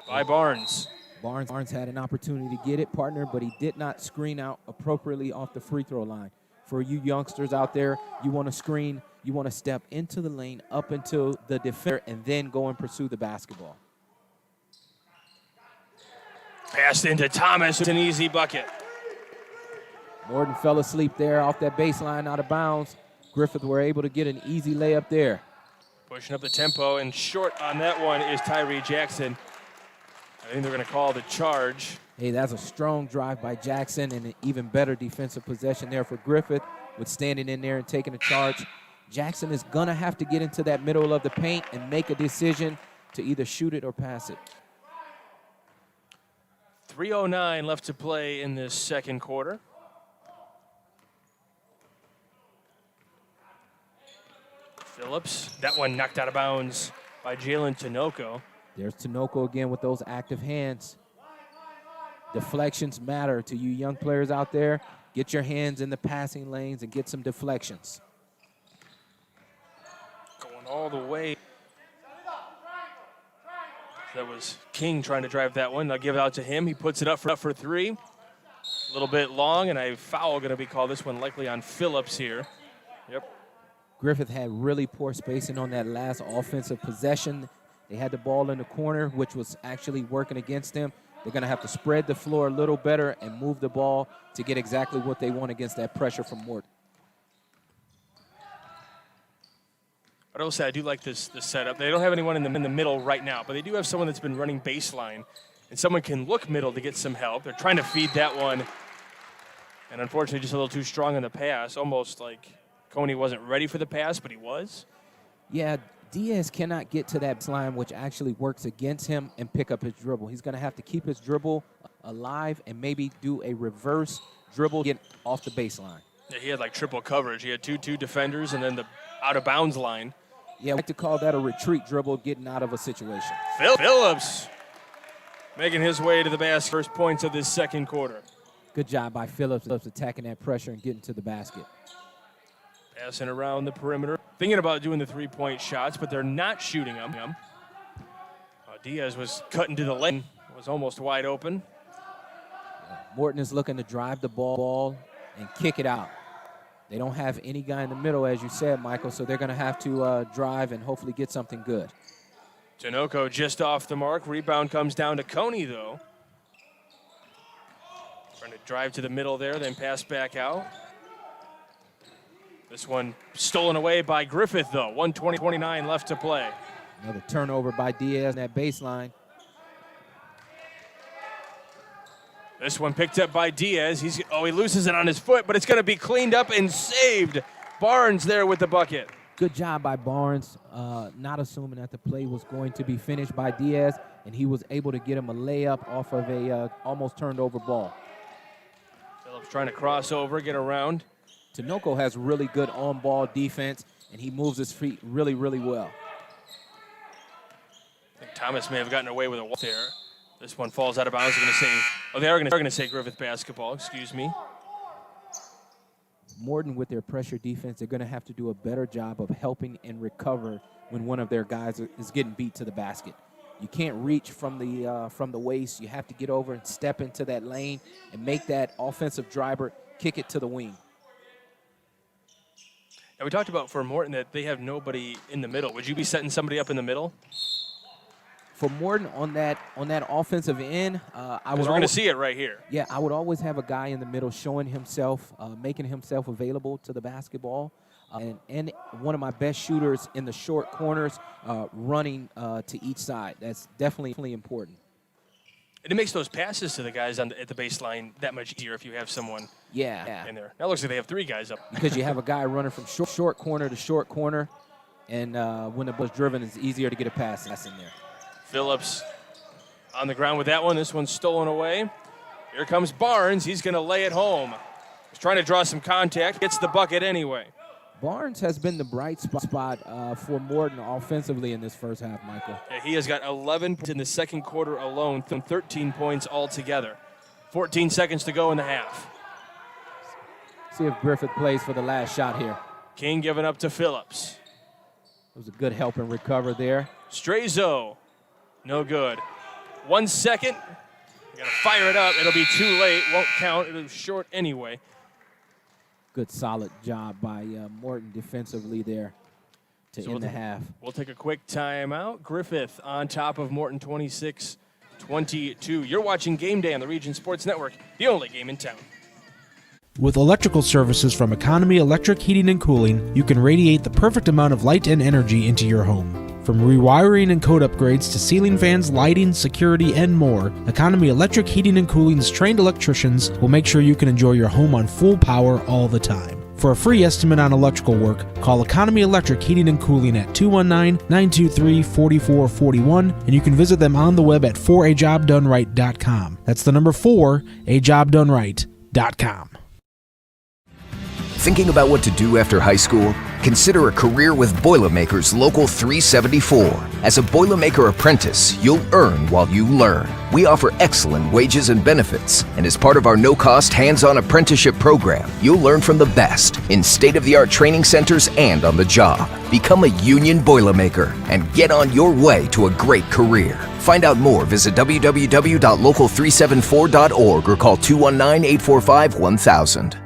[SPEAKER 1] by Barnes.
[SPEAKER 2] Barnes had an opportunity to get it, partner, but he did not screen out appropriately off the free throw line. For you youngsters out there, you want to screen, you want to step into the lane, up into the defender, and then go and pursue the basketball.
[SPEAKER 1] Passed into Thomas with an easy bucket.
[SPEAKER 2] Morton fell asleep there off that baseline, out of bounds. Griffith were able to get an easy layup there.
[SPEAKER 1] Pushing up the tempo, and short on that one is Tyree Jackson. I think they're going to call the charge.
[SPEAKER 2] Hey, that's a strong drive by Jackson, and an even better defensive possession there for Griffith with standing in there and taking a charge. Jackson is going to have to get into that middle of the paint and make a decision to either shoot it or pass it.
[SPEAKER 1] 3:09 left to play in this second quarter. Phillips, that one knocked out of bounds by Jalen Tinoco.
[SPEAKER 2] There's Tinoco again with those active hands. Deflections matter to you young players out there. Get your hands in the passing lanes and get some deflections.
[SPEAKER 1] Going all the way. That was King trying to drive that one. I'll give it out to him. He puts it up for 3. A little bit long, and a foul going to be called. This one likely on Phillips here. Yep.
[SPEAKER 2] Griffith had really poor spacing on that last offensive possession. They had the ball in the corner, which was actually working against them. They're going to have to spread the floor a little better and move the ball to get exactly what they want against that pressure from Morton.
[SPEAKER 1] But I will say I do like this setup. They don't have anyone in the middle right now, but they do have someone that's been running baseline, and someone can look middle to get some help. They're trying to feed that one, and unfortunately just a little too strong in the pass, almost like Coney wasn't ready for the pass, but he was.
[SPEAKER 2] Yeah, Diaz cannot get to that line, which actually works against him, and pick up his dribble. He's going to have to keep his dribble alive and maybe do a reverse dribble, get off the baseline.
[SPEAKER 1] Yeah, he had like triple coverage. He had two defenders and then the out-of-bounds line.
[SPEAKER 2] Yeah, I like to call that a retreat dribble, getting out of a situation.
[SPEAKER 1] Phillips making his way to the basket. First points of this second quarter.
[SPEAKER 2] Good job by Phillips attacking that pressure and getting to the basket.
[SPEAKER 1] Passing around the perimeter. Thinking about doing the three-point shots, but they're not shooting them. Diaz was cut into the lane. Was almost wide open.
[SPEAKER 2] Morton is looking to drive the ball and kick it out. They don't have any guy in the middle, as you said, Michael, so they're going to have to drive and hopefully get something good.
[SPEAKER 1] Tinoco just off the mark. Rebound comes down to Coney, though. Trying to drive to the middle there, then pass back out. This one stolen away by Griffith, though. 1:29 left to play.
[SPEAKER 2] Another turnover by Diaz on that baseline.
[SPEAKER 1] This one picked up by Diaz. He loses it on his foot, but it's going to be cleaned up and saved. Barnes there with the bucket.
[SPEAKER 2] Good job by Barnes, not assuming that the play was going to be finished by Diaz, and he was able to get him a layup off of a almost turned over ball.
[SPEAKER 1] Phillips trying to cross over, get around.
[SPEAKER 2] Tinoco has really good on-ball defense, and he moves his feet really, really well.
[SPEAKER 1] I think Thomas may have gotten away with a walk there. This one falls out of bounds. They are going to say Griffith basketball, excuse me.
[SPEAKER 2] Morton, with their pressure defense, they're going to have to do a better job of helping and recover when one of their guys is getting beat to the basket. You can't reach from the waist. You have to get over and step into that lane and make that offensive driver kick it to the wing.
[SPEAKER 1] Now, we talked about for Morton that they have nobody in the middle. Would you be setting somebody up in the middle?
[SPEAKER 2] For Morton on that offensive end, I would.
[SPEAKER 1] We're going to see it right here.
[SPEAKER 2] Yeah, I would always have a guy in the middle showing himself, making himself available to the basketball, and one of my best shooters in the short corners, running to each side. That's definitely important.
[SPEAKER 1] And it makes those passes to the guys at the baseline that much easier if you have someone in there. Now it looks like they have 3 guys up.
[SPEAKER 2] Because you have a guy running from short corner to short corner, and when the ball's driven, it's easier to get a pass in there.
[SPEAKER 1] Phillips on the ground with that one. This one's stolen away. Here comes Barnes. He's going to lay it home. He's trying to draw some contact. Gets the bucket anyway.
[SPEAKER 2] Barnes has been the bright spot for Morton offensively in this first half, Michael.
[SPEAKER 1] Yeah, he has got 11 points in the second quarter alone, 13 points altogether. 14 seconds to go in the half.
[SPEAKER 2] See if Griffith plays for the last shot here.
[SPEAKER 1] King giving up to Phillips.
[SPEAKER 2] It was a good help and recover there.
[SPEAKER 1] Strazo, no good. 1 second. You got to fire it up. It'll be too late. Won't count. It'll be short anyway.
[SPEAKER 2] Good solid job by Morton defensively there to end the half.
[SPEAKER 1] We'll take a quick timeout. Griffith on top of Morton 26-22. You're watching Game Day on the Region Sports Network, the only game in town.
[SPEAKER 6] With electrical services from Economy Electric Heating and Cooling, you can radiate the perfect amount of light and energy into your home. From rewiring and code upgrades to ceiling fans, lighting, security, and more, Economy Electric Heating and Cooling's trained electricians will make sure you can enjoy your home on full power all the time. For a free estimate on electrical work, call Economy Electric Heating and Cooling at 219-923-4441, and you can visit them on the web at 4ajobdoneright.com. That's the number 4ajobdoneright.com.
[SPEAKER 9] Thinking about what to do after high school? Consider a career with Boilermakers Local 374. As a Boilermaker apprentice, you'll earn while you learn. We offer excellent wages and benefits, and as part of our no-cost hands-on apprenticeship program, you'll learn from the best in state-of-the-art training centers and on the job. Become a union Boilermaker and get on your way to a great career. Find out more, visit www.local374.org or call 219-845-1000.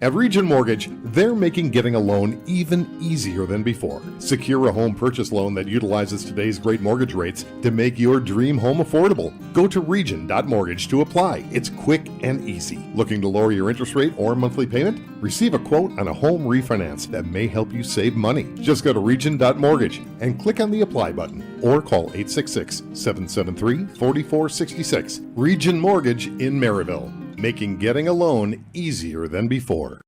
[SPEAKER 11] At Region Mortgage, they're making getting a loan even easier than before. Secure a home purchase loan that utilizes today's great mortgage rates to make your dream home affordable. Go to region.mortgage to apply. It's quick and easy. Looking to lower your interest rate or monthly payment? Receive a quote on a home refinance that may help you save money. Just go to region.mortgage and click on the apply button or call 866-773-4466. Region Mortgage in Maryville, making getting a loan easier than before.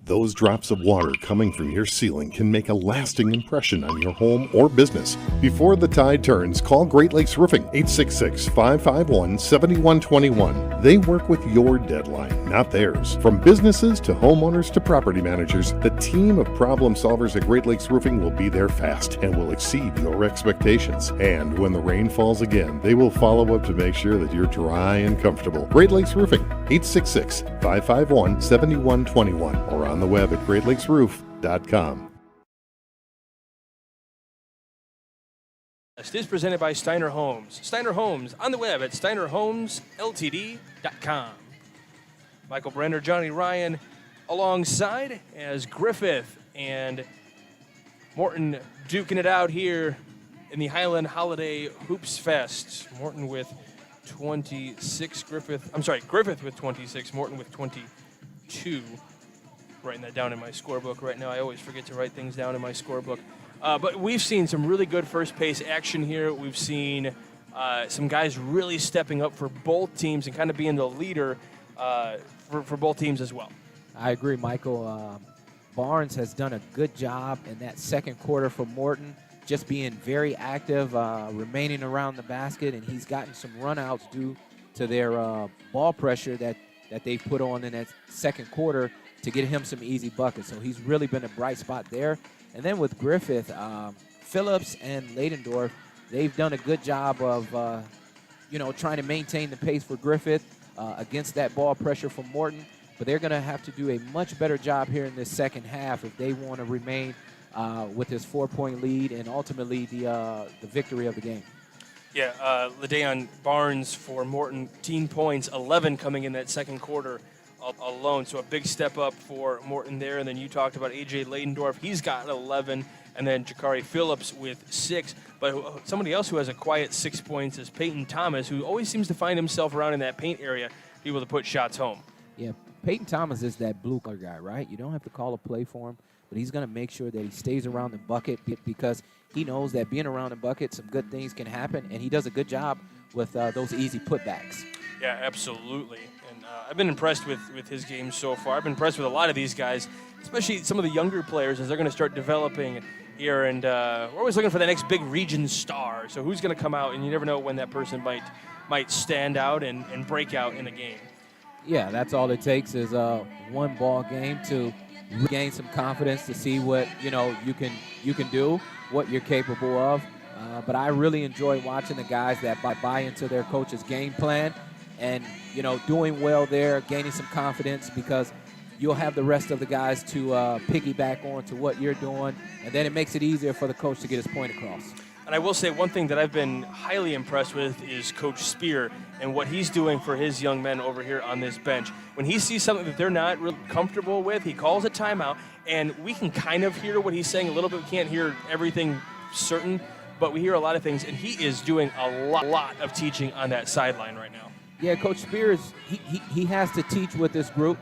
[SPEAKER 11] Those drops of water coming from your ceiling can make a lasting impression on your home or business. Before the tide turns, call Great Lakes Roofing, 866-551-7121. They work with your deadline, not theirs. From businesses to homeowners to property managers, the team of problem solvers at Great Lakes Roofing will be there fast and will exceed your expectations. And when the rain falls again, they will follow up to make sure that you're dry and comfortable. Great Lakes Roofing, 866-551-7121, or on the web at greatlakesroof.com.
[SPEAKER 1] This is presented by Steiner Homes. Steiner Homes on the web at steinerhomesltd.com. Michael Brenner, Johnny Ryan alongside as Griffith and Morton duking it out here in the Highland Holiday Hoopfest. Morton with 26, Griffith with 26, Morton with 22. Writing that down in my scorebook right now. I always forget to write things down in my scorebook. But we've seen some really good first pace action here. We've seen some guys really stepping up for both teams and kind of being the leader for both teams as well.
[SPEAKER 2] I agree, Michael. Barnes has done a good job in that second quarter for Morton, just being very active, remaining around the basket, and he's gotten some runouts due to their ball pressure that they put on in that second quarter to get him some easy buckets. So he's really been a bright spot there. And then with Griffith, Phillips and Leidendorf, they've done a good job of, trying to maintain the pace for Griffith against that ball pressure from Morton. But they're going to have to do a much better job here in this second half if they want to remain with this 4-point lead and ultimately the victory of the game.
[SPEAKER 1] Yeah, LaDayon Barnes for Morton, 10 points, 11 coming in that second quarter alone. So a big step up for Morton there. And then you talked about A.J. Ladendorf. He's got 11. And then Jakari Phillips with 6. But somebody else who has a quiet 6 points is Peyton Thomas, who always seems to find himself around in that paint area, able to put shots home.
[SPEAKER 2] Yeah, Peyton Thomas is that blue-collar guy, right? You don't have to call a play for him, but he's going to make sure that he stays around the bucket because he knows that being around the bucket, some good things can happen, and he does a good job with those easy putbacks.
[SPEAKER 1] Yeah, absolutely. And I've been impressed with his game so far. I've been impressed with a lot of these guys, especially some of the younger players as they're going to start developing here. And we're always looking for the next big region star. So who's going to come out, and you never know when that person might stand out and break out in a game.
[SPEAKER 2] Yeah, that's all it takes is one ball game to regain some confidence, to see what you can do, what you're capable of. But I really enjoy watching the guys that buy into their coach's game plan and doing well there, gaining some confidence, because you'll have the rest of the guys to piggyback on to what you're doing, and then it makes it easier for the coach to get his point across.
[SPEAKER 1] And I will say one thing that I've been highly impressed with is Coach Spear and what he's doing for his young men over here on this bench. When he sees something that they're not really comfortable with, he calls a timeout, and we can kind of hear what he's saying a little bit. We can't hear everything certain, but we hear a lot of things, and he is doing a lot of teaching on that sideline right now.
[SPEAKER 2] Yeah, Coach Spears, he has to teach with this group.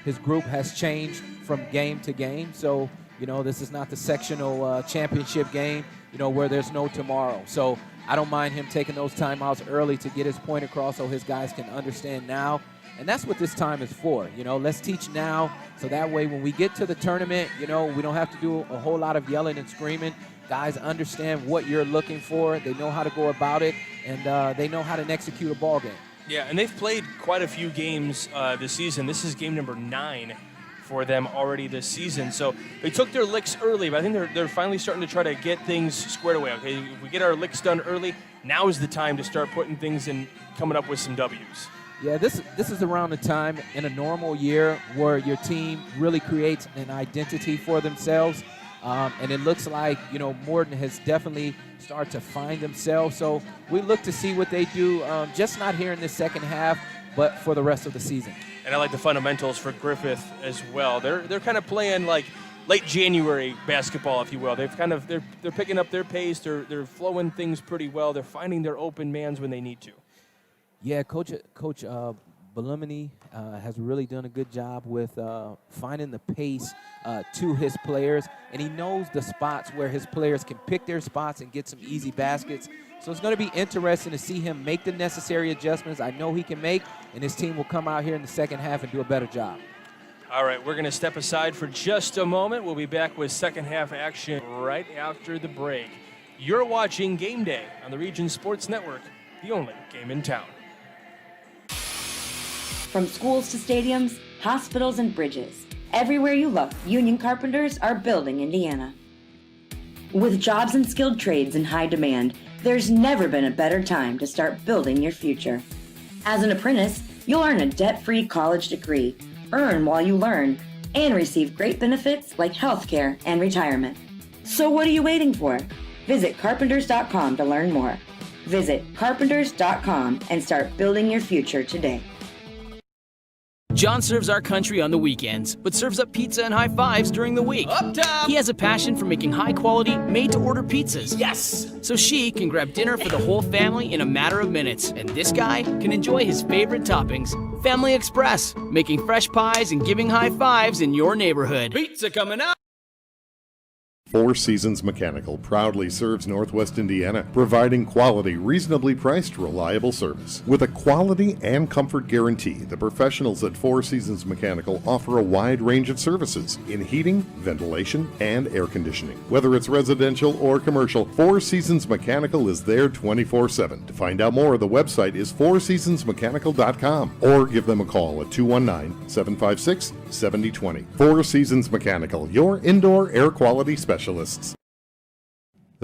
[SPEAKER 2] His group has changed from game to game, so this is not the sectional championship game, where there's no tomorrow. So I don't mind him taking those timeouts early to get his point across so his guys can understand now. And that's what this time is for. Let's teach now so that way when we get to the tournament, we don't have to do a whole lot of yelling and screaming. Guys understand what you're looking for. They know how to go about it, and they know how to execute a ball game.
[SPEAKER 1] Yeah, and they've played quite a few games this season. This is game number 9 for them already this season. So they took their licks early, but I think they're finally starting to try to get things squared away. Okay, if we get our licks done early, now is the time to start putting things in, coming up with some W's.
[SPEAKER 2] Yeah, this is around the time in a normal year where your team really creates an identity for themselves. And it looks like, Morton has definitely started to find themselves. So we look to see what they do, just not here in the second half, but for the rest of the season.
[SPEAKER 1] And I like the fundamentals for Griffith as well. They're kind of playing like late January basketball, if you will. They're picking up their pace. They're flowing things pretty well. They're finding their open mans when they need to.
[SPEAKER 2] Yeah, Coach Belumini has really done a good job with finding the pace to his players, and he knows the spots where his players can pick their spots and get some easy baskets. So it's going to be interesting to see him make the necessary adjustments I know he can make, and his team will come out here in the second half and do a better job.
[SPEAKER 1] All right, we're going to step aside for just a moment. We'll be back with second half action right after the break. You're watching Game Day on the Region Sports Network, the only game in town.
[SPEAKER 7] From schools to stadiums, hospitals, and bridges, everywhere you look, union carpenters are building Indiana. With jobs and skilled trades in high demand, there's never been a better time to start building your future. As an apprentice, you'll earn a debt-free college degree, earn while you learn, and receive great benefits like healthcare and retirement. So what are you waiting for? Visit carpenters.com to learn more. Visit carpenters.com and start building your future today.
[SPEAKER 13] John serves our country on the weekends, but serves up pizza and high fives during the week. Up top! He has a passion for making high-quality, made-to-order pizzas. Yes! So she can grab dinner for the whole family in a matter of minutes. And this guy can enjoy his favorite toppings. Family Express, making fresh pies and giving high fives in your neighborhood. Pizza coming up!
[SPEAKER 11] Four Seasons Mechanical proudly serves Northwest Indiana, providing quality, reasonably priced, reliable service. With a quality and comfort guarantee, the professionals at Four Seasons Mechanical offer a wide range of services in heating, ventilation, and air conditioning. Whether it's residential or commercial, Four Seasons Mechanical is there 24/7. To find out more, the website is fourseasonsmechanical.com or give them a call at 219-756-7020. Four Seasons Mechanical, your indoor air quality specialist. The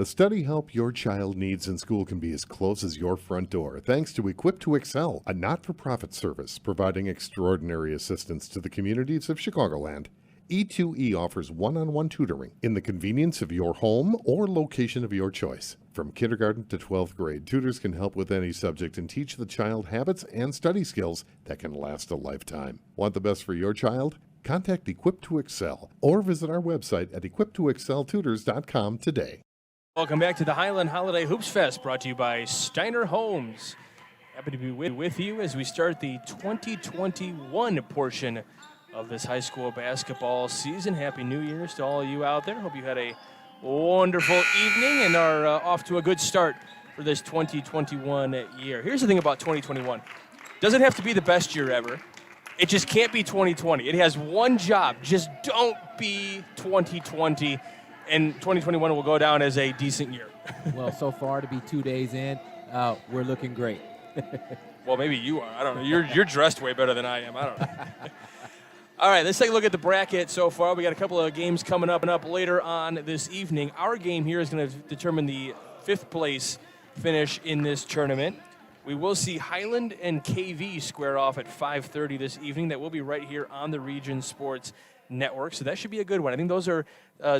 [SPEAKER 11] study help your child needs in school can be as close as your front door thanks to Equip to Excel, a not-for-profit service providing extraordinary assistance to the communities of Chicagoland. E2E offers one-on-one tutoring in the convenience of your home or location of your choice. From kindergarten to 12th grade, tutors can help with any subject and teach the child habits and study skills that can last a lifetime. Want the best for your child? Contact Equip to Excel or visit our website at equiptoexceltutors.com today.
[SPEAKER 1] Welcome back to the Highland Holiday Hoops Fest, brought to you by Steiner Homes. Happy to be with you as we start the 2021 portion of this high school basketball season. Happy New Year's to all of you out there. Hope you had a wonderful evening and are off to a good start for this 2021 year. Here's the thing about 2021. Doesn't have to be the best year ever. It just can't be 2020. It has one job. Just don't be 2020, and 2021 will go down as a decent year.
[SPEAKER 2] Well, so far to be 2 days in, we're looking great.
[SPEAKER 1] Well, maybe you are. I don't know. You're dressed way better than I am. I don't know. All right, let's take a look at the bracket so far. We got a couple of games coming up later on this evening. Our game here is going to determine the 5th place finish in this tournament. We will see Highland and KV square off at 5:30 this evening. That will be right here on the Region Sports Network, so that should be a good one. I think those are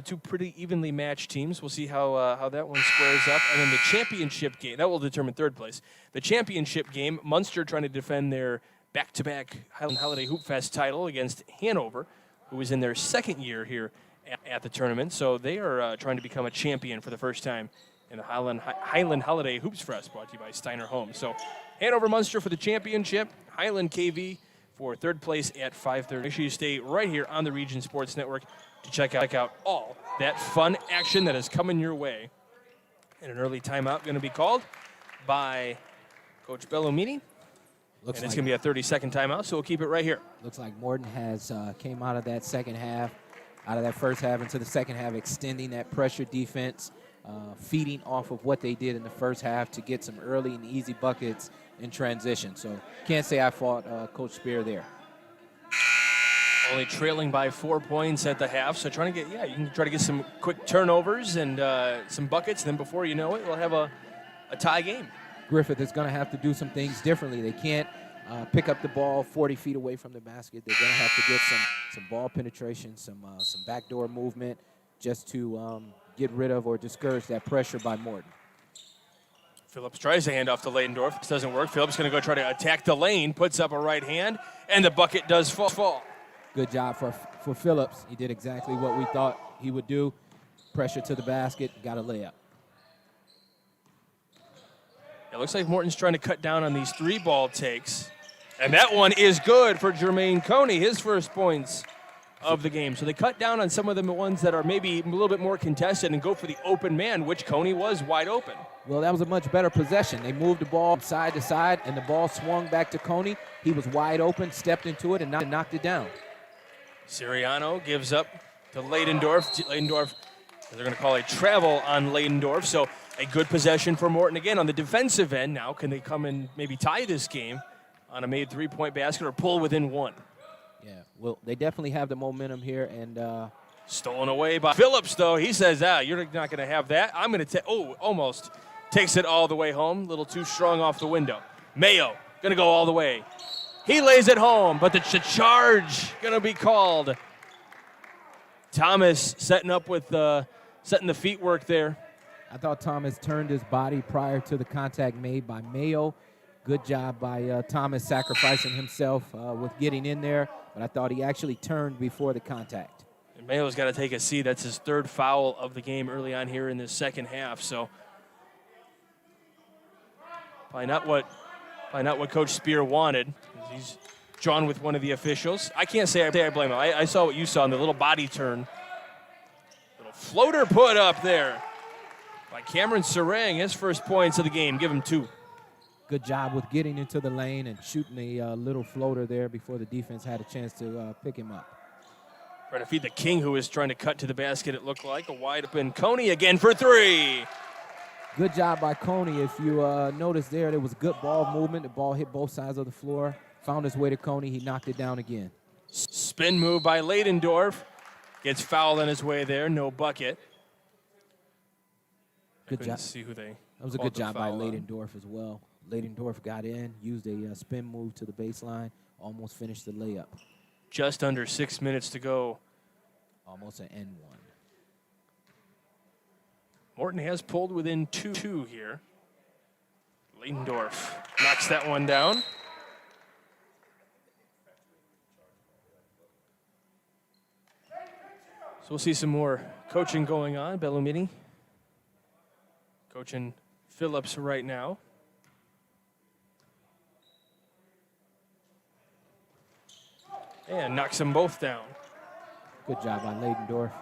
[SPEAKER 1] two pretty evenly matched teams. We'll see how that one squares up. And then the championship game, that will determine 3rd place. The championship game, Munster trying to defend their back-to-back Highland Holiday Hoopfest title against Hanover, who is in their 2nd year here at the tournament. So they are trying to become a champion for the first time in the Highland Holiday Hoops Fest, brought to you by Steiner Homes. So Hanover Munster for the championship, Highland KV for 3rd place at 5:30. Make sure you stay right here on the Region Sports Network to check out all that fun action that is coming your way. And an early timeout going to be called by Coach Bellomini. And it's going to be a 30-second timeout, so we'll keep it right here.
[SPEAKER 2] Looks like Morton has came out of that first half into the second half, extending that pressure defense, feeding off of what they did in the first half to get some early and easy buckets in transition. So can't say I fought Coach Spear there.
[SPEAKER 1] Only trailing by 4 points at the half, so you can try to get some quick turnovers and some buckets, and then before you know it, we'll have a tie game.
[SPEAKER 2] Griffith is going to have to do some things differently. They can't pick up the ball 40 feet away from the basket. They're going to have to get some ball penetration, some backdoor movement, just to get rid of or discourage that pressure by Morton.
[SPEAKER 1] Phillips tries to hand off to Leydendorf. This doesn't work. Phillips going to go try to attack the lane, puts up a right hand, and the bucket does fall.
[SPEAKER 2] Good job for Phillips. He did exactly what we thought he would do. Pressure to the basket, got a layup.
[SPEAKER 1] It looks like Morton's trying to cut down on these 3-ball takes. And that one is good for Jermaine Coney, his first points of the game. So they cut down on some of the ones that are maybe a little bit more contested and go for the open man, which Coney was wide open.
[SPEAKER 2] Well, that was a much better possession. They moved the ball side to side, and the ball swung back to Coney. He was wide open, stepped into it, and knocked it down.
[SPEAKER 1] Siriano gives up to Leydendorf. They're going to call a travel on Leydendorf. So a good possession for Morton. Again, on the defensive end now, can they come and maybe tie this game on a made 3-point basket or pull within one?
[SPEAKER 2] Yeah, well, they definitely have the momentum here. And
[SPEAKER 1] stolen away by Phillips, though. He says, you're not going to have that. I'm going to almost takes it all the way home. A little too strong off the window. Mayo going to go all the way. He lays it home, but the charge going to be called. Thomas setting up with setting the feet work there.
[SPEAKER 2] I thought Thomas turned his body prior to the contact made by Mayo. Good job by Thomas sacrificing himself with getting in there, but I thought he actually turned before the contact.
[SPEAKER 1] And Mayo's got to take a seat. That's his 3rd foul of the game early on here in this second half. So probably not what Coach Spear wanted. He's drawn with one of the officials. I can't say I blame him. I saw what you saw in the little body turn. Little floater put up there by Cameron Sarang, his first points of the game. Give him 2.
[SPEAKER 2] Good job with getting into the lane and shooting a little floater there before the defense had a chance to pick him up.
[SPEAKER 1] Trying to feed the King, who is trying to cut to the basket, it looked like. A wide open Coney again for 3.
[SPEAKER 2] Good job by Coney. If you notice there was good ball movement. The ball hit both sides of the floor. Found his way to Coney. He knocked it down again.
[SPEAKER 1] Spin move by Leydendorf. Gets fouled on his way there. No bucket.
[SPEAKER 2] Good job.
[SPEAKER 1] See who they
[SPEAKER 2] that was a good job by Leydendorf as well. Leydendorf got in, used a spin move to the baseline, almost finished the layup.
[SPEAKER 1] Just under 6 minutes to go.
[SPEAKER 2] Almost an N1.
[SPEAKER 1] Morton has pulled within 2 here. Leidendorf knocks that one down. So we'll see some more coaching going on. Bellumini coaching Phillips right now. And knocks them both down.
[SPEAKER 2] Good job by Leidendorf.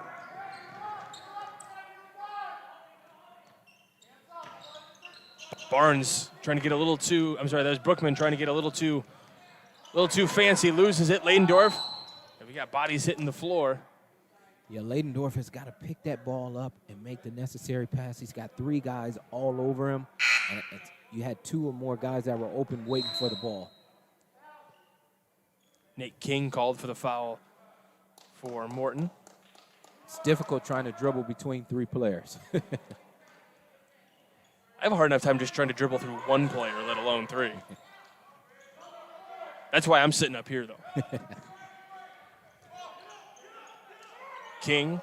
[SPEAKER 1] Barnes trying to get a little too, I'm sorry, that was Brookman trying to get a little too fancy, loses it. Leidendorf, and we got bodies hitting the floor.
[SPEAKER 2] Yeah, Leidendorf has got to pick that ball up and make the necessary pass. He's got 3 guys all over him. And you had 2 or more guys that were open waiting for the ball.
[SPEAKER 1] Nate King called for the foul for Morton.
[SPEAKER 2] It's difficult trying to dribble between 3 players.
[SPEAKER 1] I have a hard enough time just trying to dribble through 1 player, let alone 3. That's why I'm sitting up here, though. King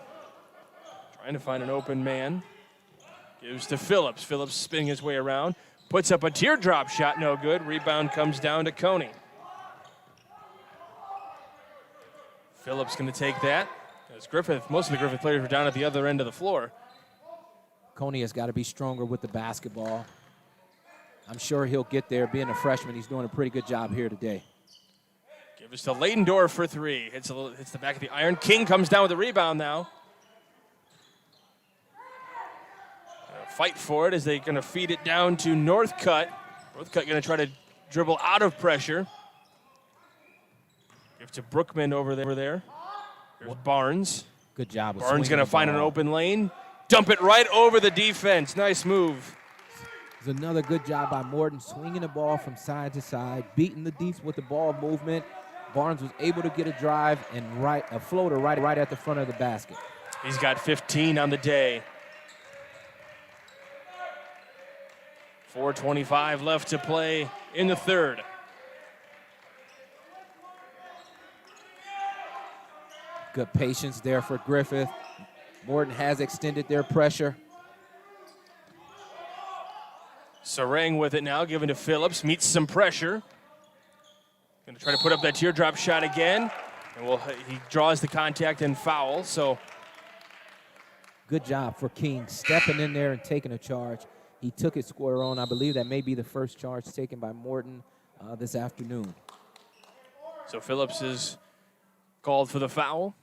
[SPEAKER 1] trying to find an open man. Gives to Phillips. Phillips spinning his way around. Puts up a teardrop shot, no good. Rebound comes down to Coney. Phillips going to take that. As Griffith, most of the Griffith players were down at the other end of the floor.
[SPEAKER 2] Coney has got to be stronger with the basketball. I'm sure he'll get there. Being a freshman, he's doing a pretty good job here today.
[SPEAKER 1] Gives to Leidendorf for 3. Hits the back of the iron. King comes down with the rebound now. Fight for it as they're going to feed it down to Northcutt. Northcutt going to try to dribble out of pressure. Give to Brookman over there. There's Barnes.
[SPEAKER 2] Good job.
[SPEAKER 1] Barnes going to find an open lane. Dump it right over the defense. Nice move.
[SPEAKER 2] It's another good job by Morton, swinging the ball from side to side, beating the defense with the ball movement. Barnes was able to get a drive and a floater right at the front of the basket.
[SPEAKER 1] He's got 15 on the day. 4:25 left to play in the third.
[SPEAKER 2] Good patience there for Griffith. Morton has extended their pressure.
[SPEAKER 1] Sarang with it now, given to Phillips, meets some pressure. Going to try to put up that teardrop shot again. And he draws the contact and foul, so.
[SPEAKER 2] Good job for King, stepping in there and taking a charge. He took it square on. I believe that may be the first charge taken by Morton this afternoon.
[SPEAKER 1] So Phillips is called for the foul.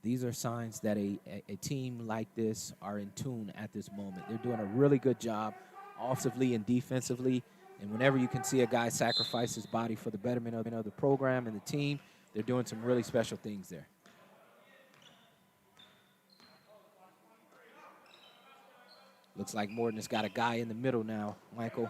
[SPEAKER 2] These are signs that a team like this are in tune at this moment. They're doing a really good job offensively and defensively. And whenever you can see a guy sacrifice his body for the betterment of the program and the team, they're doing some really special things there. Looks like Morton has got a guy in the middle now, Michael.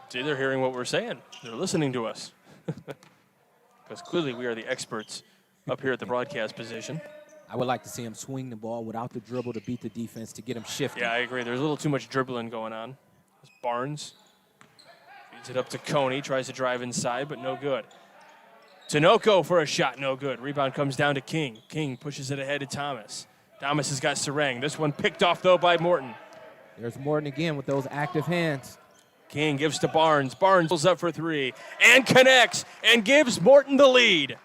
[SPEAKER 1] See, they're hearing what we're saying. They're listening to us. Because clearly we are the experts up here at the broadcast position.
[SPEAKER 2] I would like to see him swing the ball without the dribble to beat the defense, to get him shifted.
[SPEAKER 1] Yeah, I agree. There's a little too much dribbling going on. There's Barnes feeds it up to Coney, tries to drive inside, but no good. Tinoco for a shot, no good. Rebound comes down to King. King pushes it ahead to Thomas. Thomas has got Sarang. This one picked off, though, by Morton.
[SPEAKER 2] There's Morton again with those active hands.
[SPEAKER 1] King gives to Barnes. Barnes pulls up for 3 and connects and gives Morton the lead.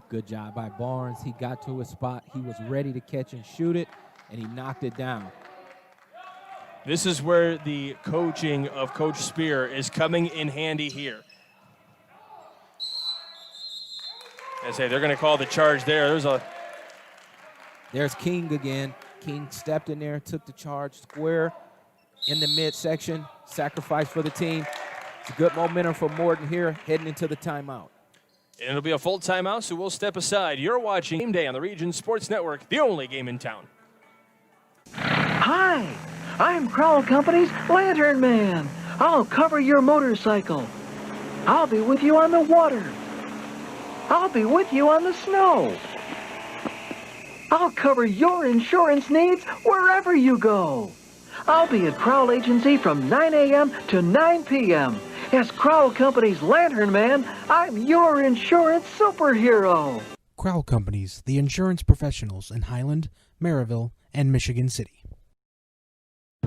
[SPEAKER 2] Good job by Barnes. He got to a spot. He was ready to catch and shoot it, and he knocked it down.
[SPEAKER 1] This is where the coaching of Coach Spear is coming in handy here. I say they're going to call the charge there.
[SPEAKER 2] There's King again. King stepped in there, took the charge square in the midsection, sacrifice for the team. It's a good momentum for Morton here, heading into the timeout.
[SPEAKER 1] And it'll be a full timeout, so we'll step aside. You're watching Game Day on the Region Sports Network, the only game in town.
[SPEAKER 5] Hi, I'm Crowell Company's Lantern Man. I'll cover your motorcycle. I'll be with you on the water. I'll be with you on the snow. I'll cover your insurance needs wherever you go. I'll be at Crowell Agency from 9 a.m. to 9 p.m. As Crowell Company's Lantern Man, I'm your insurance superhero.
[SPEAKER 6] Crowell Companies, the insurance professionals in Highland, Maryville, and Michigan City.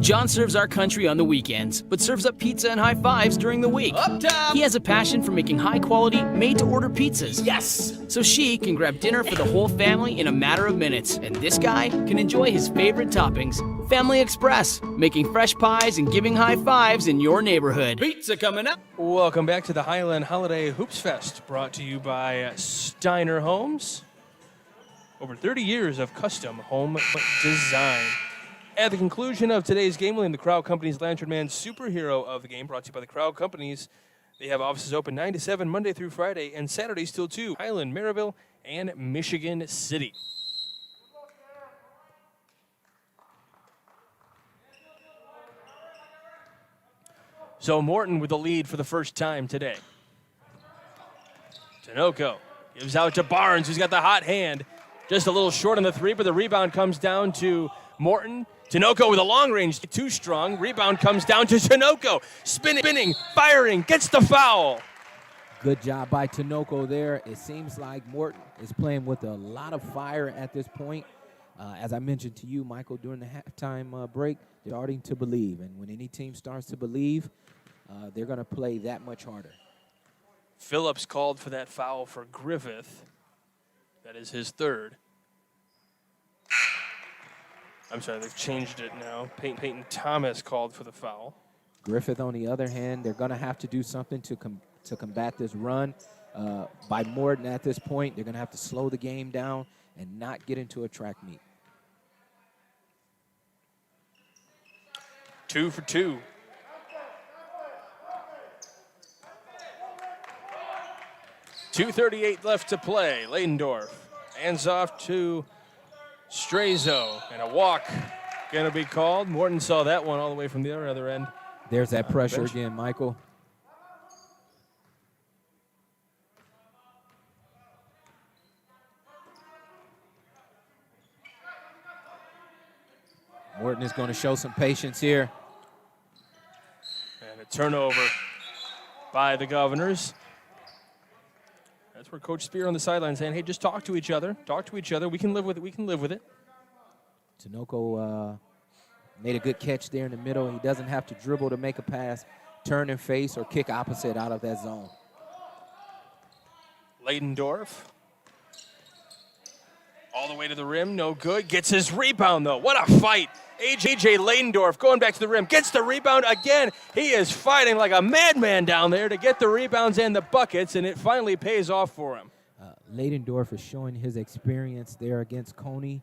[SPEAKER 13] John serves our country on the weekends, but serves up pizza and high fives during the week. Up top! He has a passion for making high-quality, made-to-order pizzas. Yes! So she can grab dinner for the whole family in a matter of minutes. And this guy can enjoy his favorite toppings. Family Express, making fresh pies and giving high fives in your neighborhood. Pizza coming up!
[SPEAKER 1] Welcome back to the Highland Holiday Hoopfest, brought to you by Steiner Homes. Over 30 years of custom home design. At the conclusion of today's game, we'll name the Crowd Companies Lantern Man Superhero of the Game, brought to you by the Crowd Companies. They have offices open 9 to 7 Monday through Friday and Saturdays till 2. Highland, Maryville, and Michigan City. So Morton with the lead for the first time today. Tinoco gives out to Barnes, who's got the hot hand. Just a little short on the three, but the rebound comes down to Morton. Tinoco with a long range, too strong. Rebound comes down to Tinoco. Spinning, firing, gets the foul.
[SPEAKER 2] Good job by Tinoco there. It seems like Morton is playing with a lot of fire at this point. As I mentioned to you, Michael, during the halftime break, they're starting to believe. And when any team starts to believe, they're going to play that much harder.
[SPEAKER 1] Phillips called for that foul for Griffith. That is his third. I'm sorry, they've changed it now. Peyton Thomas called for the foul.
[SPEAKER 2] Griffith, on the other hand, they're going to have to do something to combat this run by Morton at this point. They're going to have to slow the game down and not get into a track meet.
[SPEAKER 1] 2 for 2. .238 left to play. Leidendorf hands off to Strazo, and a walk going to be called. Morton saw that one all the way from the other end.
[SPEAKER 2] There's that pressure again, Michael. Morton is going to show some patience here.
[SPEAKER 1] And a turnover by the Governors. That's where Coach Spear on the sideline saying, hey, just talk to each other. Talk to each other. We can live with it. We can live with it.
[SPEAKER 2] Tinoco made a good catch there in the middle. He doesn't have to dribble to make a pass, turn and face, or kick opposite out of that zone.
[SPEAKER 1] Leidendorf. All the way to the rim, no good. Gets his rebound, though. What a fight. A.J. Leidendorf going back to the rim. Gets the rebound again. He is fighting like a madman down there to get the rebounds and the buckets, and it finally pays off for him.
[SPEAKER 2] Leidendorf is showing his experience there against Coney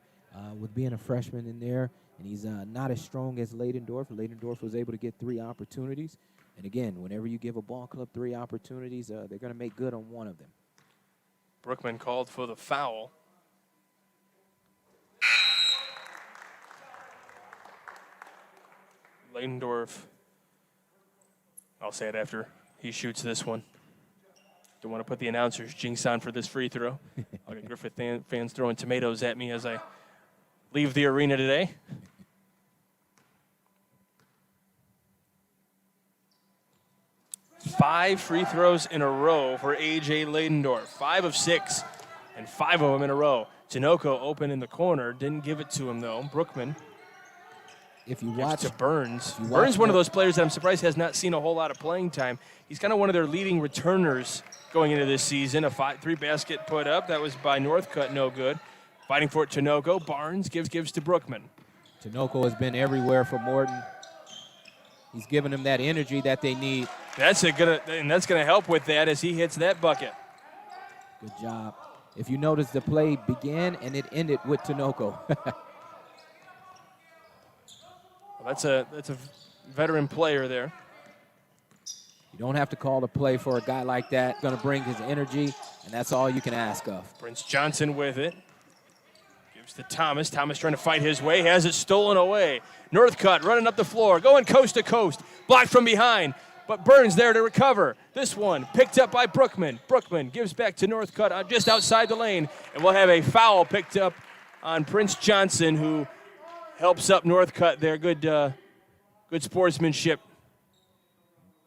[SPEAKER 2] with being a freshman in there, and he's not as strong as Leidendorf. Leidendorf was able to get 3 opportunities. And again, whenever you give a ball club 3 opportunities, they're going to make good on one of them.
[SPEAKER 1] Brookman called for the foul. Leidendorf, I'll say it after he shoots this one. Don't want to put the announcers jinx on for this free throw. I'll get Griffith fans throwing tomatoes at me as I leave the arena today. Five free throws in a row for A.J. Leidendorf. 5 of 6, and 5 of them in a row. Tinoco open in the corner, didn't give it to him, though. Brookman.
[SPEAKER 2] If you watch
[SPEAKER 1] to Burns. Burns, one of those players that I'm surprised has not seen a whole lot of playing time. He's kind of one of their leading returners going into this season. A 3 basket put up. That was by Northcutt, no good. Fighting for it, Tinoco. Barnes gives to Brookman.
[SPEAKER 2] Tinoco has been everywhere for Morton. He's giving them that energy that they need.
[SPEAKER 1] That's going to help with that as he hits that bucket.
[SPEAKER 2] Good job. If you notice, the play began and it ended with Tinoco.
[SPEAKER 1] Well, that's a veteran player there.
[SPEAKER 2] You don't have to call the play for a guy like that. Going to bring his energy, and that's all you can ask of.
[SPEAKER 1] Prince Johnson with it. Gives to Thomas. Thomas trying to fight his way. Has it stolen away. Northcutt running up the floor. Going coast to coast. Blocked from behind. But Burns there to recover. This one picked up by Brookman. Brookman gives back to Northcutt just outside the lane. And we'll have a foul picked up on Prince Johnson, who helps up Northcutt there. Good sportsmanship.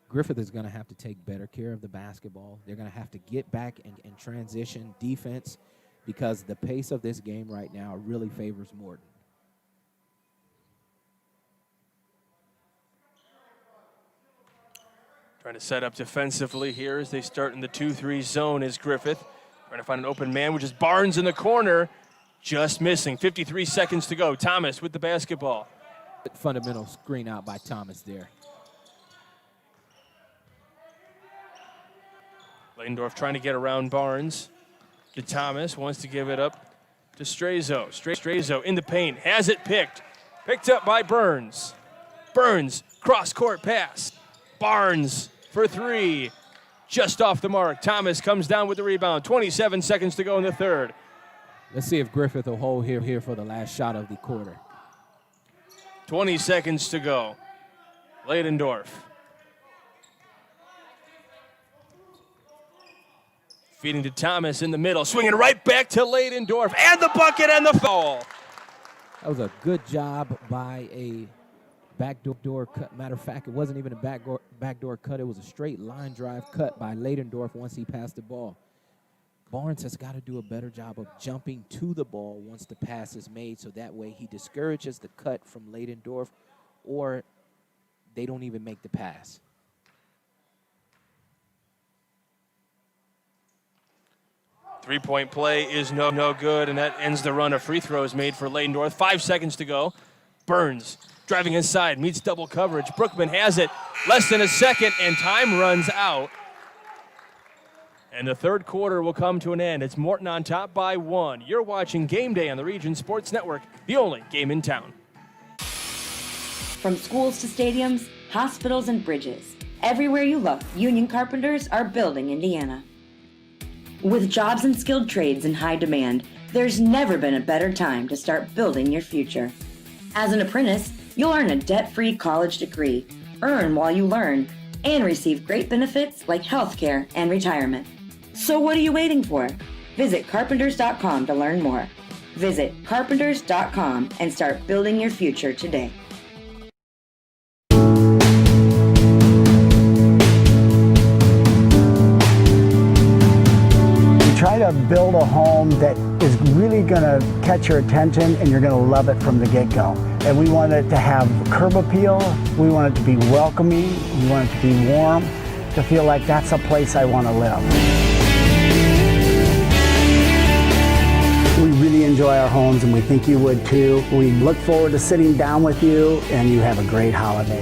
[SPEAKER 2] Griffith is going to have to take better care of the basketball. They're going to have to get back and transition defense because the pace of this game right now really favors Morton.
[SPEAKER 1] Trying to set up defensively here as they start in the 2-3 zone is Griffith. Trying to find an open man, which is Barnes in the corner. Just missing. 53 seconds to go. Thomas with the basketball.
[SPEAKER 2] Fundamental screen out by Thomas there.
[SPEAKER 1] Ladendorf trying to get around Barnes. To Thomas. Wants to give it up to Strazo. Strazo in the paint. Has it picked. Picked up by Burns. Burns. Cross-court pass. Barnes for three. Just off the mark. Thomas comes down with the rebound. 27 seconds to go in the third.
[SPEAKER 2] Let's see if Griffith will hold here for the last shot of the quarter.
[SPEAKER 1] 20 seconds to go. Ladendorf. Feeding to Thomas in the middle. Swinging right back to Ladendorf. And the bucket and the foul.
[SPEAKER 2] That was a good job by a backdoor cut. Matter of fact, it wasn't even a backdoor cut. It was a straight line drive cut by Ladendorf once he passed the ball. Barnes has got to do a better job of jumping to the ball once the pass is made, so that way he discourages the cut from Ladendorf, or they don't even make the pass.
[SPEAKER 1] Three-point play is no good, and that ends the run of free throws made for Ladendorf. 5 seconds to go. Burns driving inside, meets double coverage. Brookman has it. Less than a second, and time runs out. And the third quarter will come to an end. It's Morton on top by 1. You're watching Game Day on the Region Sports Network, the only game in town.
[SPEAKER 7] From schools to stadiums, hospitals and bridges, everywhere you look, union carpenters are building Indiana. With jobs and skilled trades in high demand, there's never been a better time to start building your future. As an apprentice, you'll earn a debt-free college degree, earn while you learn, and receive great benefits like health care and retirement. So what are you waiting for? Visit carpenters.com to learn more. Visit carpenters.com and start building your future today.
[SPEAKER 3] Try to build a home that is really going to catch your attention and you're going to love it from the get-go. And we want it to have curb appeal, we want it to be welcoming, we want it to be warm, to feel like that's a place I want to live. We really enjoy our homes and we think you would too. We look forward to sitting down with you and you have a great holiday.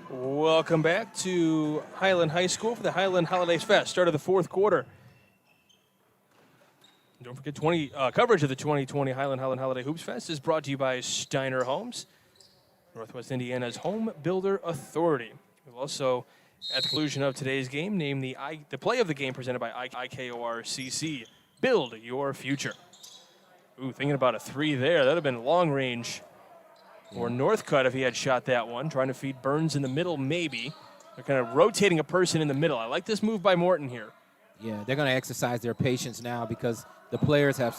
[SPEAKER 1] Welcome back to Highland High School for the Highland Holiday Fest. Start of the fourth quarter. Don't forget coverage of the 2020 Highland Holiday Hoops Fest is brought to you by Steiner Homes, Northwest Indiana's home builder authority. We'll also, at the conclusion of today's game, name the play of the game presented by IKORCC. Build your future. Ooh, thinking about a three there. That would have been long range for Northcutt if he had shot that one. Trying to feed Burns in the middle, maybe. They're kind of rotating a person in the middle. I like this move by Morton here.
[SPEAKER 2] Yeah, they're going to exercise their patience now because the players have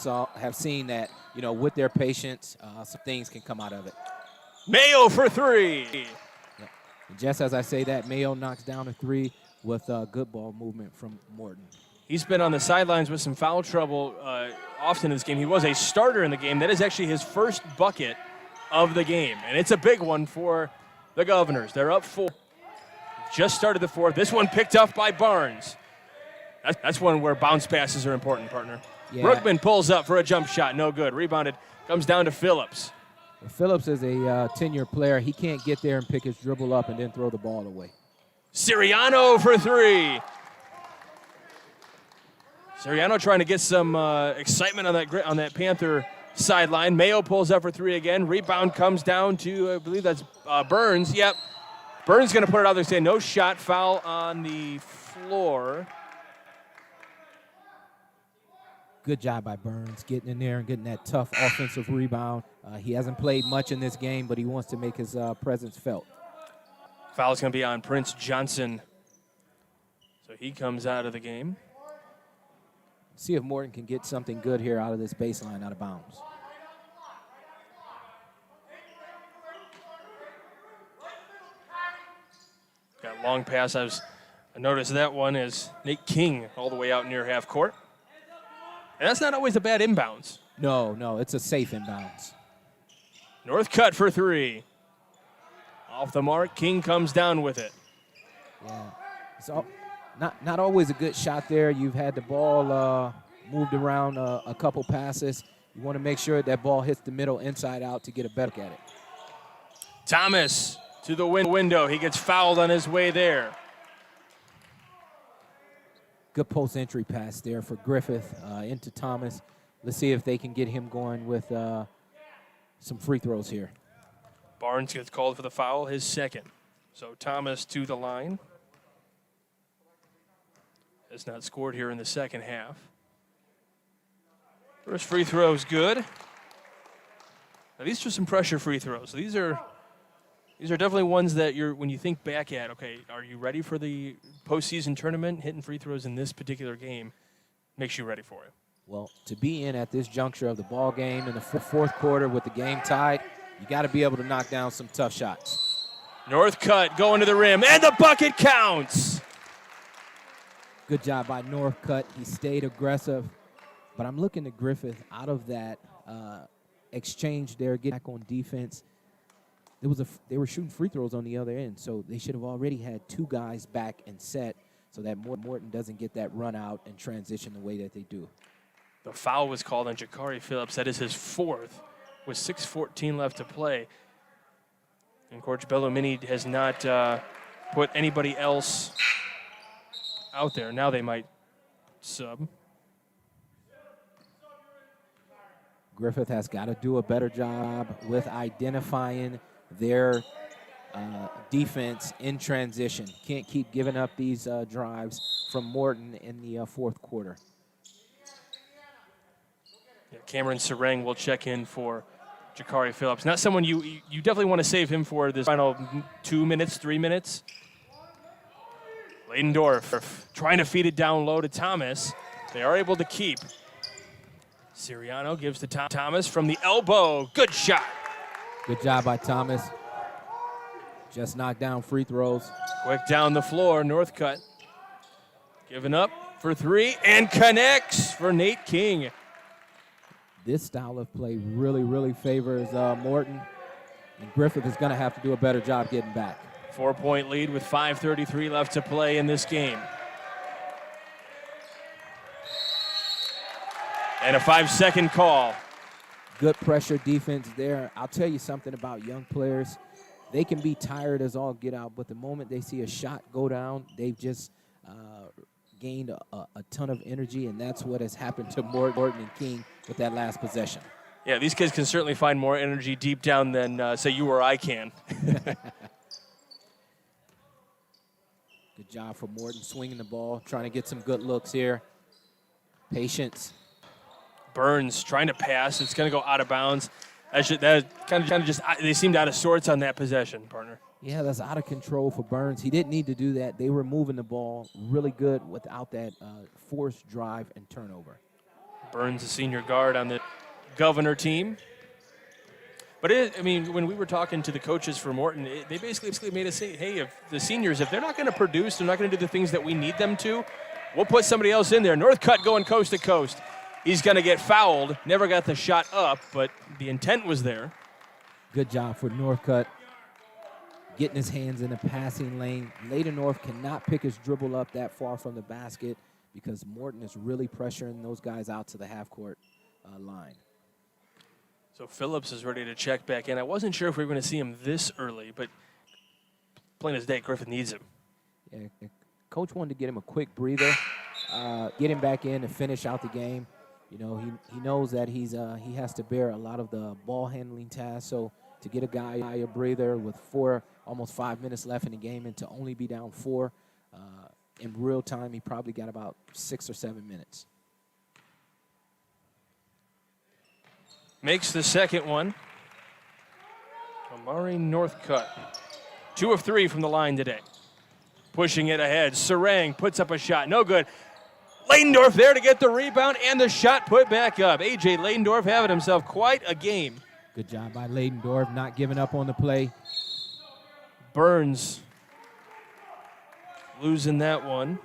[SPEAKER 2] seen that, with their patience, some things can come out of it.
[SPEAKER 1] Mayo for three.
[SPEAKER 2] Yeah. Just as I say that, Mayo knocks down a three with good ball movement from Morton.
[SPEAKER 1] He's been on the sidelines with some foul trouble often in this game. He was a starter in the game. That is actually his first bucket of the game, and it's a big one for the Governors. They're up 4. Just started the fourth. This one picked up by Barnes. That's one where bounce passes are important, partner. Yeah. Brookman pulls up for a jump shot. No good. Rebounded. Comes down to Phillips.
[SPEAKER 2] Well, Phillips is a tenure player. He can't get there and pick his dribble up and then throw the ball away.
[SPEAKER 1] Siriano for three. Siriano trying to get some excitement on that Panther sideline. Mayo pulls up for three again. Rebound comes down to, I believe that's Burns. Yep. Burns going to put it out there saying no shot, foul on the floor.
[SPEAKER 2] Good job by Burns getting in there and getting that tough offensive rebound. He hasn't played much in this game, but he wants to make his presence felt.
[SPEAKER 1] Foul's going to be on Prince Johnson. So he comes out of the game.
[SPEAKER 2] See if Morton can get something good here out of this baseline, out of bounds.
[SPEAKER 1] Got a long pass. I noticed that one is Nate King all the way out near half court. And that's not always a bad inbounds.
[SPEAKER 2] No, it's a safe inbounds.
[SPEAKER 1] Northcutt for three. Off the mark, King comes down with it.
[SPEAKER 2] Yeah, so not always a good shot there. You've had the ball moved around a couple passes. You want to make sure that ball hits the middle inside out to get a better look at it.
[SPEAKER 1] Thomas to the window. He gets fouled on his way there.
[SPEAKER 2] Good post entry pass there for Griffith into Thomas. Let's see if they can get him going with some free throws here.
[SPEAKER 1] Barnes gets called for the foul, his second. So Thomas to the line. Has not scored here in the second half. First free throw is good. Now these are some pressure free throws. So these are definitely ones that when you think back at, okay, are you ready for the postseason tournament? Hitting free throws in this particular game makes you ready for it.
[SPEAKER 2] Well, to be in at this juncture of the ball game in the fourth quarter with the game tied, you got to be able to knock down some tough shots.
[SPEAKER 1] Northcutt going to the rim, and the bucket counts.
[SPEAKER 2] Good job by Northcutt. He stayed aggressive. But I'm looking at Griffith out of that exchange there, getting back on defense. They were shooting free throws on the other end, so they should have already had two guys back and set so that Morton doesn't get that run out and transition the way that they do.
[SPEAKER 1] The foul was called on Jakari Phillips. That is his fourth with 6:14 left to play. And Coach Bellomini has not put anybody else out there. Now they might sub.
[SPEAKER 2] Griffith has got to do a better job with identifying their defense in transition. Can't keep giving up these drives from Morton in the fourth quarter.
[SPEAKER 1] Yeah, Cameron Sereng will check in for Jakari Phillips. Not someone you definitely want to save him for this final 2 minutes, 3 minutes. Leidendorf trying to feed it down low to Thomas. They are able to keep. Siriano gives to Thomas from the elbow. Good shot.
[SPEAKER 2] Good job by Thomas. Just knocked down free throws.
[SPEAKER 1] Quick down the floor, Northcutt. Giving up for three and connects for Nate King.
[SPEAKER 2] This style of play really, really favors Morton. And Griffith is going to have to do a better job getting back.
[SPEAKER 1] 4-point lead with 5:33 left to play in this game. And a 5-second call.
[SPEAKER 2] Good pressure defense there. I'll tell you something about young players. They can be tired as all get out, but the moment they see a shot go down, they've just gained a ton of energy, and that's what has happened to Morton and King with that last possession.
[SPEAKER 1] Yeah, these kids can certainly find more energy deep down than, say, you or I can.
[SPEAKER 2] Good job for Morton swinging the ball, trying to get some good looks here. Patience.
[SPEAKER 1] Burns trying to pass. It's going to go out of bounds. That kind of just, they seemed out of sorts on that possession, partner.
[SPEAKER 2] Yeah, that's out of control for Burns. He didn't need to do that. They were moving the ball really good without that forced drive and turnover.
[SPEAKER 1] Burns, a senior guard on the Governor team. But, when we were talking to the coaches for Morton, they basically made us say, hey, if the seniors, if they're not going to produce, they're not going to do the things that we need them to, we'll put somebody else in there. Northcutt going coast to coast. He's going to get fouled. Never got the shot up, but the intent was there.
[SPEAKER 2] Good job for Northcutt. Getting his hands in the passing lane. Leidendorf cannot pick his dribble up that far from the basket because Morton is really pressuring those guys out to the half-court line.
[SPEAKER 1] So Phillips is ready to check back in. I wasn't sure if we were going to see him this early, but plain as day, Griffith needs him.
[SPEAKER 2] Yeah, Coach wanted to get him a quick breather, get him back in and finish out the game. You know, he knows that he has to bear a lot of the ball handling tasks. So to get a guy a breather with almost 5 minutes left in the game and to only be down 4 in real time, he probably got about 6 or 7 minutes.
[SPEAKER 1] Makes the second one. Amari Northcutt, 2 of 3 from the line today. Pushing it ahead. Sereng puts up a shot. No good. Leidendorf there to get the rebound and the shot put back up. A.J. Leidendorf having himself quite a game.
[SPEAKER 2] Good job by Leidendorf, not giving up on the play.
[SPEAKER 1] Burns losing that one.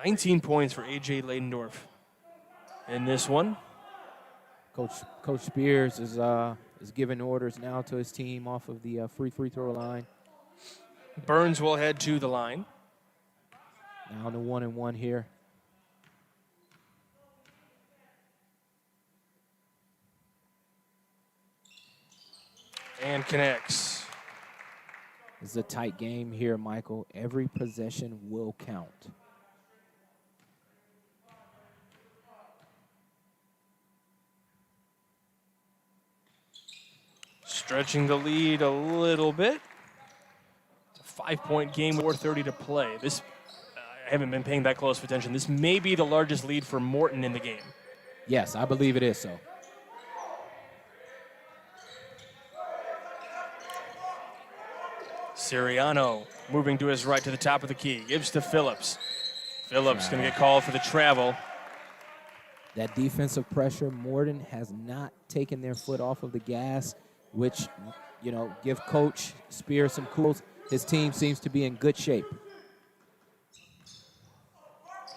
[SPEAKER 1] 19 points for A.J. Leidendorf in this one.
[SPEAKER 2] Coach Spears is is giving orders now to his team off of the free throw line.
[SPEAKER 1] Burns will head to the line.
[SPEAKER 2] Now on the 1-and-1 here.
[SPEAKER 1] And connects.
[SPEAKER 2] This is a tight game here, Michael. Every possession will count.
[SPEAKER 1] Stretching the lead a little bit. It's a 5-point game, 4:30 to play. This, I haven't been paying that close attention. This may be the largest lead for Morton in the game.
[SPEAKER 2] Yes, I believe it is so.
[SPEAKER 1] Siriano moving to his right to the top of the key. Gives to Phillips. Phillips going to get called for the travel.
[SPEAKER 2] That defensive pressure, Morton has not taken their foot off of the gas, which, you know, give Coach Spears some kudos. His team seems to be in good shape.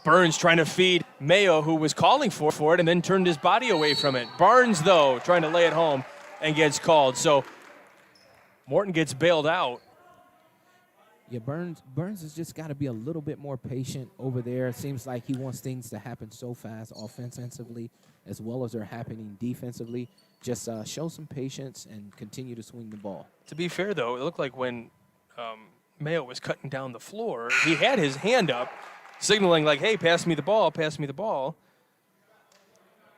[SPEAKER 1] Burns trying to feed Mayo, who was calling for it and then turned his body away from it. Barnes, though, trying to lay it home and gets called. So Morton gets bailed out.
[SPEAKER 2] Yeah, Burns has just got to be a little bit more patient over there. It seems like he wants things to happen so fast offensively as well as they're happening defensively. Just show some patience and continue to swing the ball.
[SPEAKER 1] To be fair, though, it looked like when Mayo was cutting down the floor, he had his hand up, signaling like, hey, pass me the ball, pass me the ball.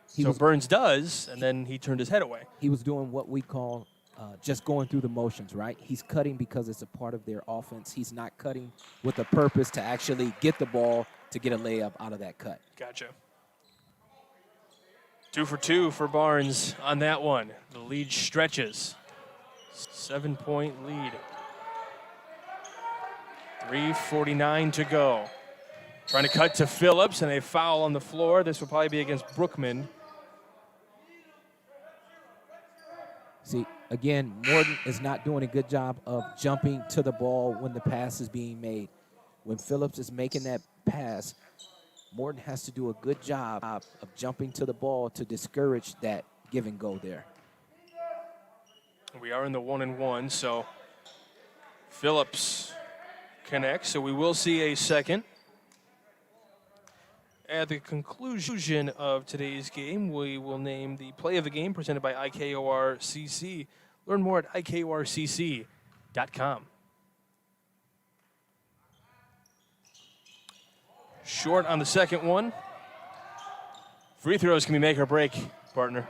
[SPEAKER 1] So Burns does, and then he turned his head away.
[SPEAKER 2] He was doing what we call just going through the motions, right? He's cutting because it's a part of their offense. He's not cutting with a purpose to actually get the ball to get a layup out of that cut.
[SPEAKER 1] Gotcha. 2 for 2 for Barnes on that one. The lead stretches. 7-point lead. 3:49 to go. Trying to cut to Phillips, and a foul on the floor. This will probably be against Brookman.
[SPEAKER 2] See, again, Morton is not doing a good job of jumping to the ball when the pass is being made. When Phillips is making that pass, Morton has to do a good job of jumping to the ball to discourage that give and go there.
[SPEAKER 1] We are in the 1-and-1, so Phillips connects, so we will see a second. At the conclusion of today's game, we will name the play of the game presented by IKOR-CC. Learn more at IKORCC.com. Short on the second one. Free throws can be make or break, partner.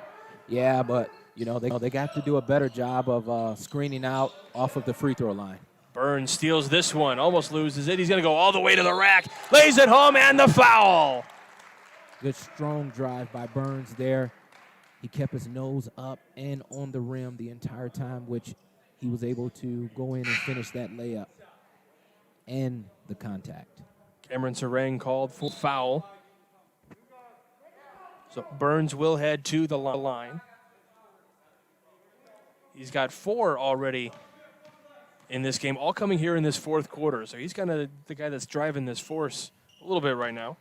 [SPEAKER 2] Yeah, but, you know, they got to do a better job of screening out off of the free throw line.
[SPEAKER 1] Burns steals this one, almost loses it. He's going to go all the way to the rack, lays it home, and the foul.
[SPEAKER 2] Good strong drive by Burns there. He kept his nose up and on the rim the entire time, which he was able to go in and finish that layup and the contact.
[SPEAKER 1] Cameron Sarang called for foul. So Burns will head to the line. He's got 4 already in this game, all coming here in this fourth quarter. So he's kind of the guy that's driving this force a little bit right now.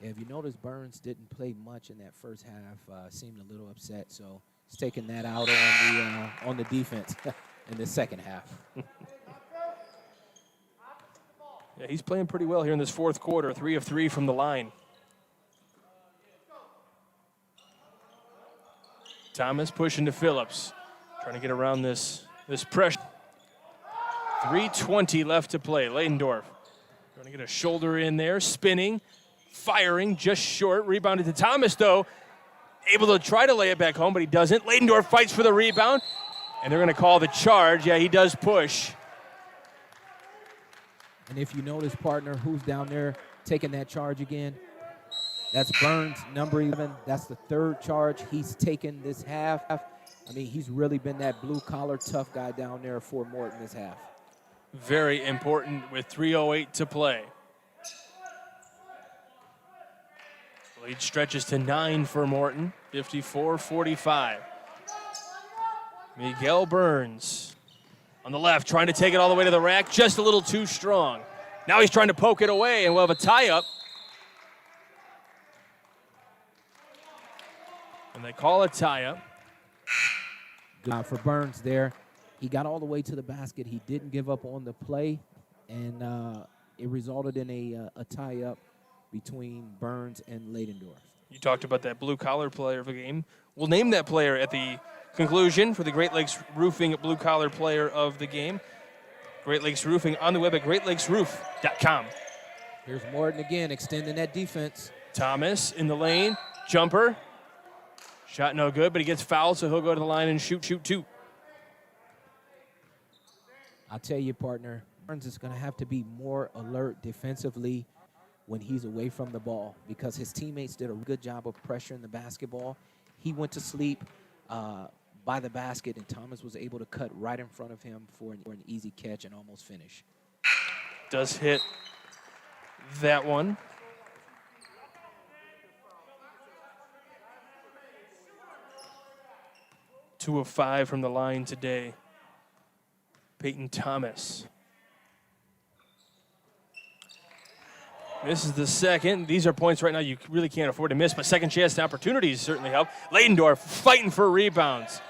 [SPEAKER 2] Yeah, if you notice, Burns didn't play much in that first half. Seemed a little upset, so he's taking that out on the defense in the second half.
[SPEAKER 1] Yeah, he's playing pretty well here in this fourth quarter. 3 of 3 from the line. Thomas pushing to Phillips, trying to get around this pressure. 3:20 left to play. Leidendorf trying to get a shoulder in there, spinning, firing, just short. Rebounded to Thomas, though. Able to try to lay it back home, but he doesn't. Leidendorf fights for the rebound, and they're going to call the charge. Yeah, he does push.
[SPEAKER 2] And if you notice, partner, who's down there taking that charge again? That's Burns, number 11. That's the 3rd charge he's taken this half. I mean, he's really been that blue-collar tough guy down there for Morton this half.
[SPEAKER 1] Very important with 3:08 to play. Lead stretches to 9 for Morton, 54-45. Miguel Burns on the left, trying to take it all the way to the rack, just a little too strong. Now he's trying to poke it away, and we'll have a tie-up. And they call a tie-up.
[SPEAKER 2] for Burns there. He got all the way to the basket. He didn't give up on the play, and it resulted in a tie-up between Burns and Leidendorf.
[SPEAKER 1] You talked about that blue-collar player of the game. We'll name that player at the conclusion for the Great Lakes Roofing blue-collar player of the game. Great Lakes Roofing on the web at greatlakesroof.com.
[SPEAKER 2] Here's Morton again, extending that defense.
[SPEAKER 1] Thomas in the lane, jumper. Shot no good, but he gets fouled, so he'll go to the line and shoot two.
[SPEAKER 2] I'll tell you, partner, Burns is going to have to be more alert defensively when he's away from the ball because his teammates did a good job of pressuring the basketball. He went to sleep by the basket, and Thomas was able to cut right in front of him for an easy catch and almost finish.
[SPEAKER 1] Does hit that one. Two of 5 from the line today. Peyton Thomas. This is the second. These are points right now you really can't afford to miss, but second chance opportunities certainly help. Leidendorf fighting for rebounds.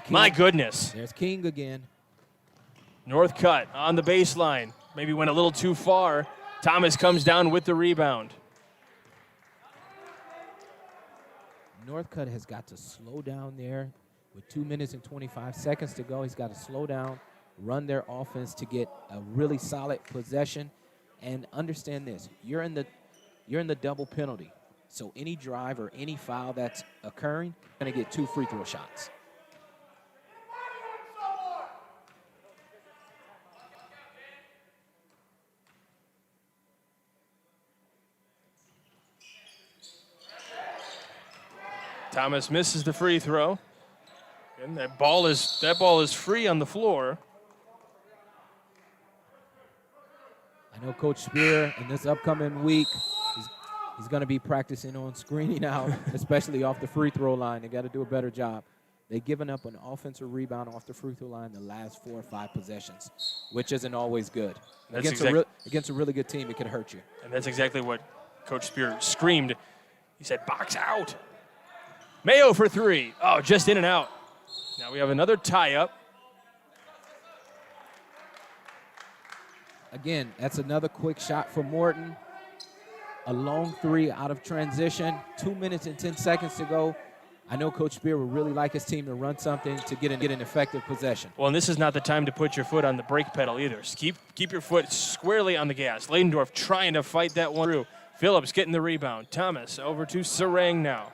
[SPEAKER 1] My goodness.
[SPEAKER 2] There's King again.
[SPEAKER 1] Northcutt on the baseline. Maybe went a little too far. Thomas comes down with the rebound.
[SPEAKER 2] Northcutt has got to slow down there. With 2 minutes and 25 seconds to go, he's got to slow down, run their offense to get a really solid possession. And understand this, you're in the double penalty. So any drive or any foul that's occurring, you're going to get 2 free throw shots.
[SPEAKER 1] Thomas misses the free throw. And that ball is free on the floor.
[SPEAKER 2] I know Coach Spear in this upcoming week, he's going to be practicing on screening out, especially off the free throw line. They got to do a better job. They've given up an offensive rebound off the free throw line the last 4 or 5 possessions, which isn't always good. Against a really good team, it could hurt you.
[SPEAKER 1] And that's exactly what Coach Spear screamed. He said, box out. Mayo for 3. Oh, just in and out. Now we have another tie-up.
[SPEAKER 2] Again, that's another quick shot for Morton. A long 3 out of transition. 2 minutes and 10 seconds to go. I know Coach Spear would really like his team to run something to get an effective possession.
[SPEAKER 1] Well, and this is not the time to put your foot on the brake pedal either. So keep your foot squarely on the gas. Leidendorf trying to fight that one through. Phillips getting the rebound. Thomas over to Sarang now.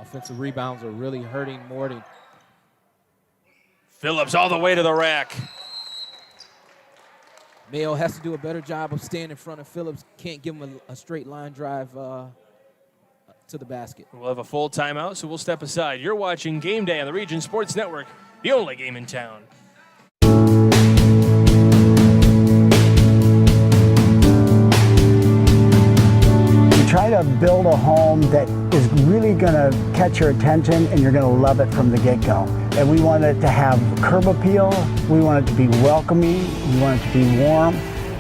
[SPEAKER 2] Offensive rebounds are really hurting Morton.
[SPEAKER 1] Phillips all the way to the rack.
[SPEAKER 2] Mayo has to do a better job of staying in front of Phillips. Can't give him a straight line drive to the basket.
[SPEAKER 1] We'll have a full timeout, so we'll step aside. You're watching Game Day on the Region Sports Network, the only game in town.
[SPEAKER 3] Try to build a home that is really going to catch your attention and you're going to love it from the get-go. And we want it to have curb appeal, we want it to be welcoming, we want it to be warm,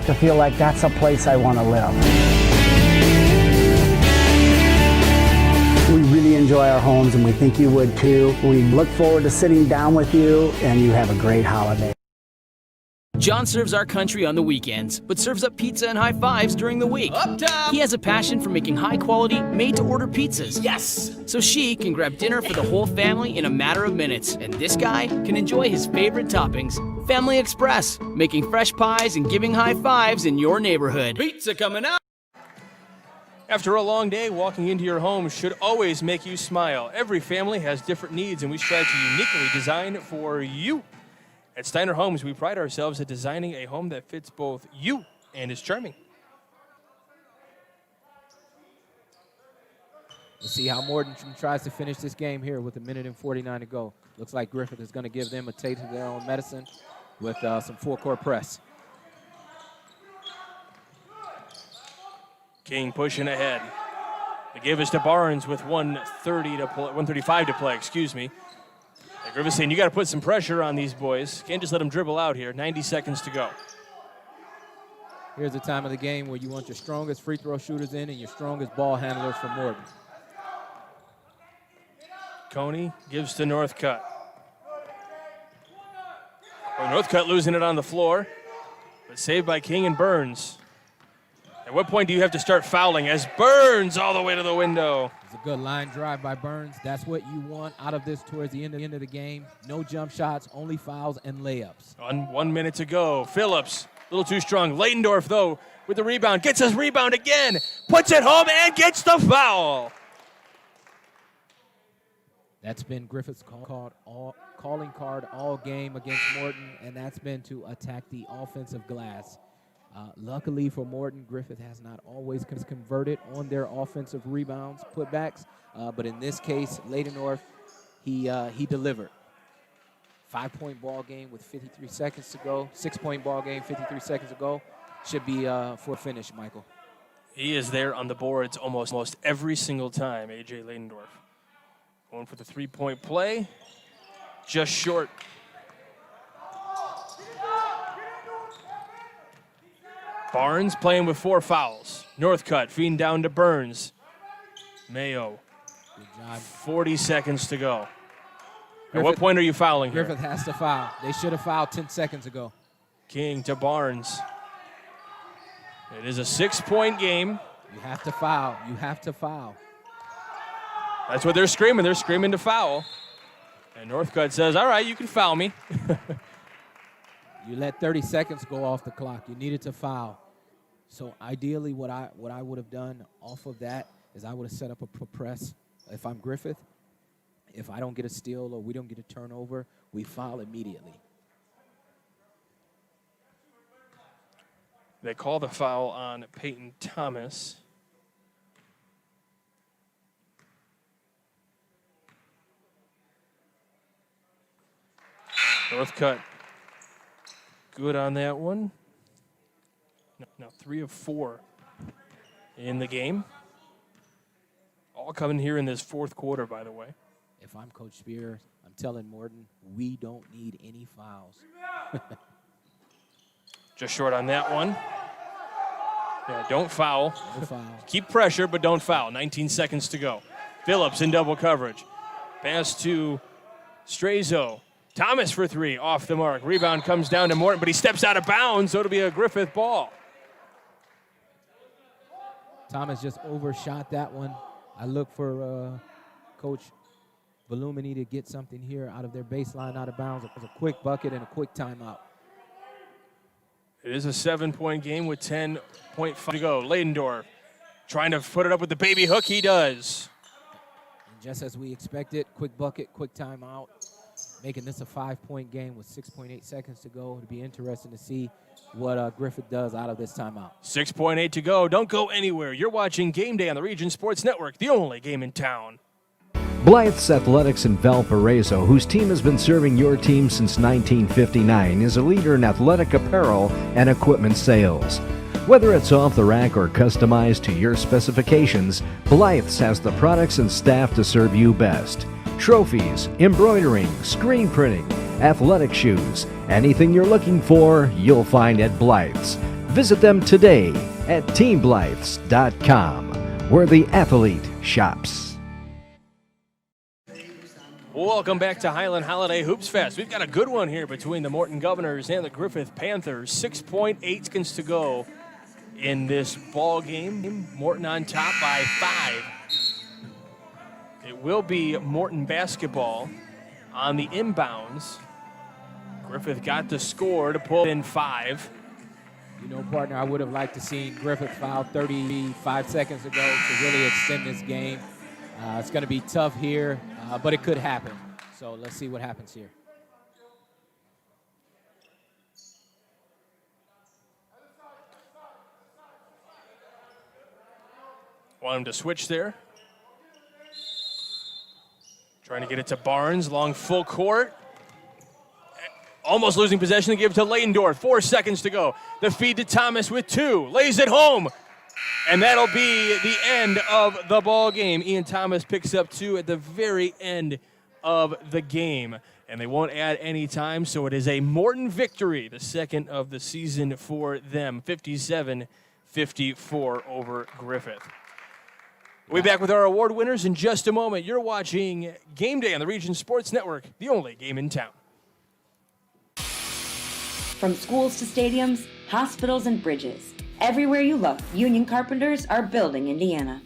[SPEAKER 3] to feel like that's a place I want to live. We really enjoy our homes and we think you would too. We look forward to sitting down with you and you have a great holiday.
[SPEAKER 13] John serves our country on the weekends, but serves up pizza and high fives during the week. Up top! He has a passion for making high-quality, made-to-order pizzas. Yes! So she can grab dinner for the whole family in a matter of minutes. And this guy can enjoy his favorite toppings. Family Express, making fresh pies and giving high fives in your neighborhood. Pizza coming out!
[SPEAKER 1] After a long day, walking into your home should always make you smile. Every family has different needs, and we strive to uniquely design for you. At Steiner Homes, we pride ourselves at designing a home that fits both you and is charming.
[SPEAKER 2] Let's see how Morton tries to finish this game here with 1:49 to go. Looks like Griffith is going to give them a taste of their own medicine with some full-court press.
[SPEAKER 1] King pushing ahead. They give us to Barnes with 1:35 to play, excuse me. Griffith saying, you got to put some pressure on these boys. Can't just let them dribble out here. 90 seconds to go.
[SPEAKER 2] Here's the time of the game where you want your strongest free throw shooters in and your strongest ball handlers for Morton.
[SPEAKER 1] Coney gives to Northcutt. Northcutt losing it on the floor, but saved by King and Burns. At what point do you have to start fouling as Burns all the way to the window?
[SPEAKER 2] It's a good line drive by Burns. That's what you want out of this towards the end of the game. No jump shots, only fouls and layups.
[SPEAKER 1] 1 minute to go. Phillips, a little too strong. Leitendorf, though, with the rebound. Gets his rebound again. Puts it home and gets the foul.
[SPEAKER 2] That's been Griffith's calling card all game against Morton, and that's been to attack the offensive glass. Luckily for Morton, Griffith has not always converted on their offensive rebounds, putbacks, but in this case, Leitendorf, he delivered. 5-point ball game with 53 seconds to go. 6-point ball game, 53 seconds to go. Should be for a finish, Michael.
[SPEAKER 1] He is there on the boards almost every single time, A.J. Leitendorf. Going for the 3-point play. Just short. Barnes playing with 4 fouls. Northcutt feeding down to Burns. Mayo.
[SPEAKER 2] Good job.
[SPEAKER 1] 40 seconds to go. At what point are you fouling here?
[SPEAKER 2] Griffith has to foul. They should have fouled 10 seconds ago.
[SPEAKER 1] King to Barnes. It is a 6-point game.
[SPEAKER 2] You have to foul. You have to foul.
[SPEAKER 1] That's what they're screaming. They're screaming to foul. And Northcutt says, all right, you can foul me.
[SPEAKER 2] You let 30 seconds go off the clock. You needed to foul. So ideally what I would have done off of that is I would have set up a press. If I'm Griffith, if I don't get a steal or we don't get a turnover, we foul immediately.
[SPEAKER 1] They call the foul on Peyton Thomas. Northcutt good on that one. Now 3 of 4 in the game. All coming here in this fourth quarter, by the way.
[SPEAKER 2] If I'm Coach Spear, I'm telling Morton, we don't need any fouls.
[SPEAKER 1] Just short on that one. Yeah, don't foul.
[SPEAKER 2] No foul.
[SPEAKER 1] Keep pressure, but don't foul. 19 seconds to go. Phillips in double coverage. Pass to Strazo. Thomas for 3, off the mark. Rebound comes down to Morton, but he steps out of bounds, so it'll be a Griffith ball.
[SPEAKER 2] Thomas just overshot that one. I look for Coach Volumini to get something here out of their baseline, out of bounds. It was a quick bucket and a quick timeout.
[SPEAKER 1] It is a 7-point game with 10.5 to go. Leitendorf trying to put it up with the baby hook. He does.
[SPEAKER 2] And just as we expected, quick bucket, quick timeout. Making this a 5-point game with 6.8 seconds to go. It'll be interesting to see what Griffith does out of this timeout.
[SPEAKER 1] 6.8 to go. Don't go anywhere. You're watching Game Day on the Region Sports Network, the only game in town.
[SPEAKER 8] Blythe's Athletics in Valparaiso, whose team has been serving your team since 1959, is a leader in athletic apparel and equipment sales. Whether it's off the rack or customized to your specifications, Blythe's has the products and staff to serve you best. Trophies, embroidering, screen printing, athletic shoes, anything you're looking for, you'll find at Blythe's. Visit them today at teamblythes.com, where the athlete shops.
[SPEAKER 1] Welcome back to Highland Holiday Hoopfest. We've got a good one here between the Morton Governors and the Griffith Panthers. 6.8 seconds to go in this ball game. Morton on top by 5. It will be Morton basketball on the inbounds. Griffith got the score to pull in 5.
[SPEAKER 2] You know, partner, I would have liked to see Griffith foul 35 seconds ago to really extend this game. It's going to be tough here, but it could happen. So let's see what happens here.
[SPEAKER 1] Want him to switch there. Trying to get it to Barnes, long full court. Almost losing possession to give to Leitendorf. 4 seconds to go. The feed to Thomas with 2. Lays it home. And that'll be the end of the ball game. Ian Thomas picks up 2 at the very end of the game. And they won't add any time, so it is a Morton victory, the second of the season for them. 57-54 over Griffith. We'll be back with our award winners in just a moment. You're watching Game Day on the Region Sports Network, the only game in town.
[SPEAKER 7] From schools to stadiums, hospitals, and bridges, everywhere you look, union carpenters are building Indiana.